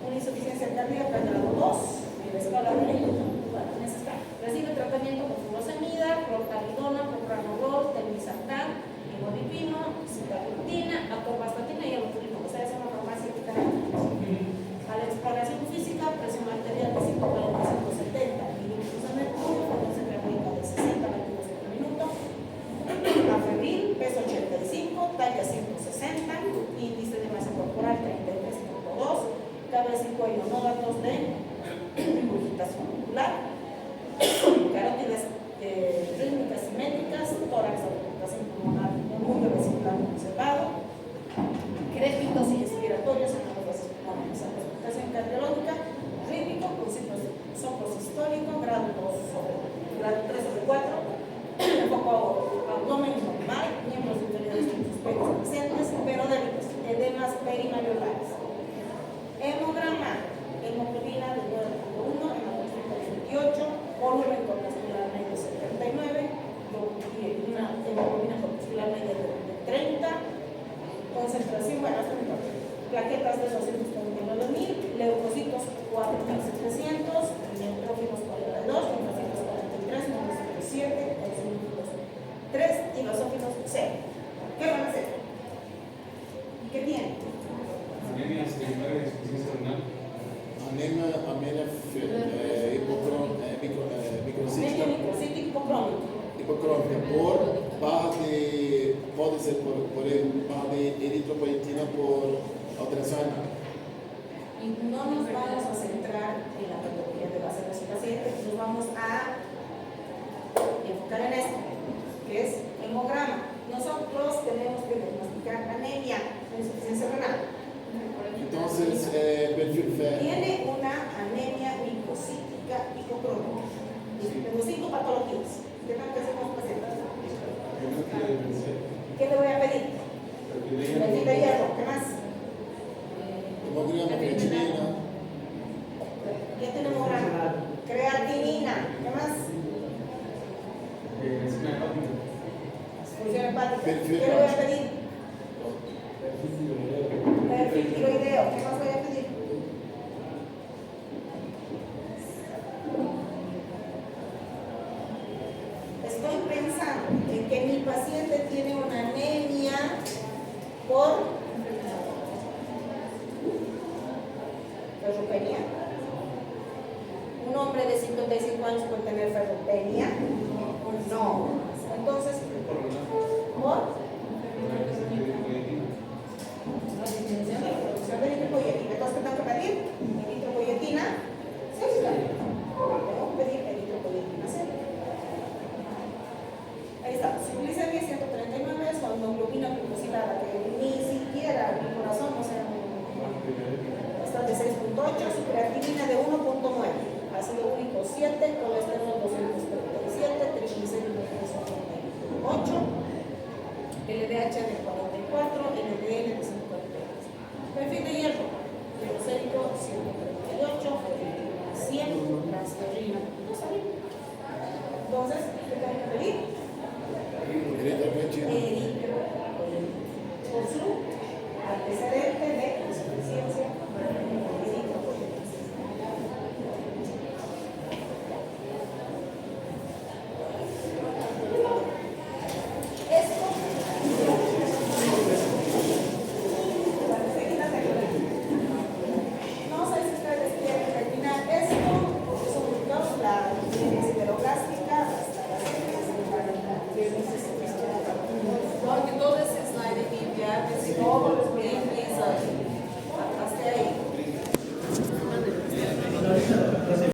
Una insuficiencia cardíaca grado 2. La escala de en esa escala. Recibe tratamiento con furosemida, clortalidona, propranolol, telmisartán, imodipino, sitagliptina, atorvastatina y alotulino. O sea, es una farmacia que está a la exploración física, presión arterial de 145/70 milímetros de mercurio, frecuencia cardíaca de 60 latidos por minuto, afebril, peso 85, talla 160, índice de masa corporal 33.2, cabeza y cuello, no datos de regurgitación muscular, carótidas rítmicas simétricas, tórax de regurgitación pulmonar muy vesicular observado, crépitos y expiratorios en ambos vasos pulmonares, regurgitación cardiológica, rítmico con soplos históricos, grado 2/4, enfoco abdomen normal, miembros inferiores insuspectos presentes, pero débiles, edemas perimareolares. Hemograma, hemoglobina de 9.1, hemoglobina de 28, volumen corpuscular medio 79, una hemoglobina corpuscular media de 30, concentración, bueno, hasta mi parte, plaquetas de 239.000, leucocitos 4.700, neutrófilos 42, linfocitos 43, monocitos 7, eosinófilos 3 y basófilos 0. ¿Qué van a hacer? ¿Qué tienen? Anemia secundaria de insuficiencia renal. Anemia Anemia microcítica hipocrónica. hipocrónica por baja de, puede ser por baja de eritropoyetina por alteración renal. Y no nos vamos a centrar en la patología de base de su paciente, nos vamos a enfocar en esto, que es hemograma. Nosotros tenemos que diagnosticar anemia, insuficiencia renal. Entonces, perfil F. Tiene una anemia microcítica hipocrónica. Tengo 5 patologías. ¿Qué tengo que hacer con los pacientes? ¿Qué le voy a pedir? Perfil de hierro. ¿Qué más? Hemograma, creatinina. ¿Qué tiene hemograma? Creatinina. ¿Qué más? Función hepática. ¿Qué le voy a pedir? Perfil tiroideo. ¿Qué más voy a pedir? Estoy pensando en que mi paciente tiene una anemia ferropenia. Un hombre de 55 años puede tener ferropenia. No. Entonces, ¿por? La disminución de la producción de eritropoyetina. Entonces, ¿qué tengo que pedir? Eritropoyetina sérica. Tengo que pedir eritropoyetina sérica. Ahí está. Si glicemia 139 es con hemoglobina glucosilada, que ni siquiera mi corazón, o sea, está de 6.8, su creatinina de 1.9. Ácido úrico 7, colesterol 237, triglicéridos 238, LDH de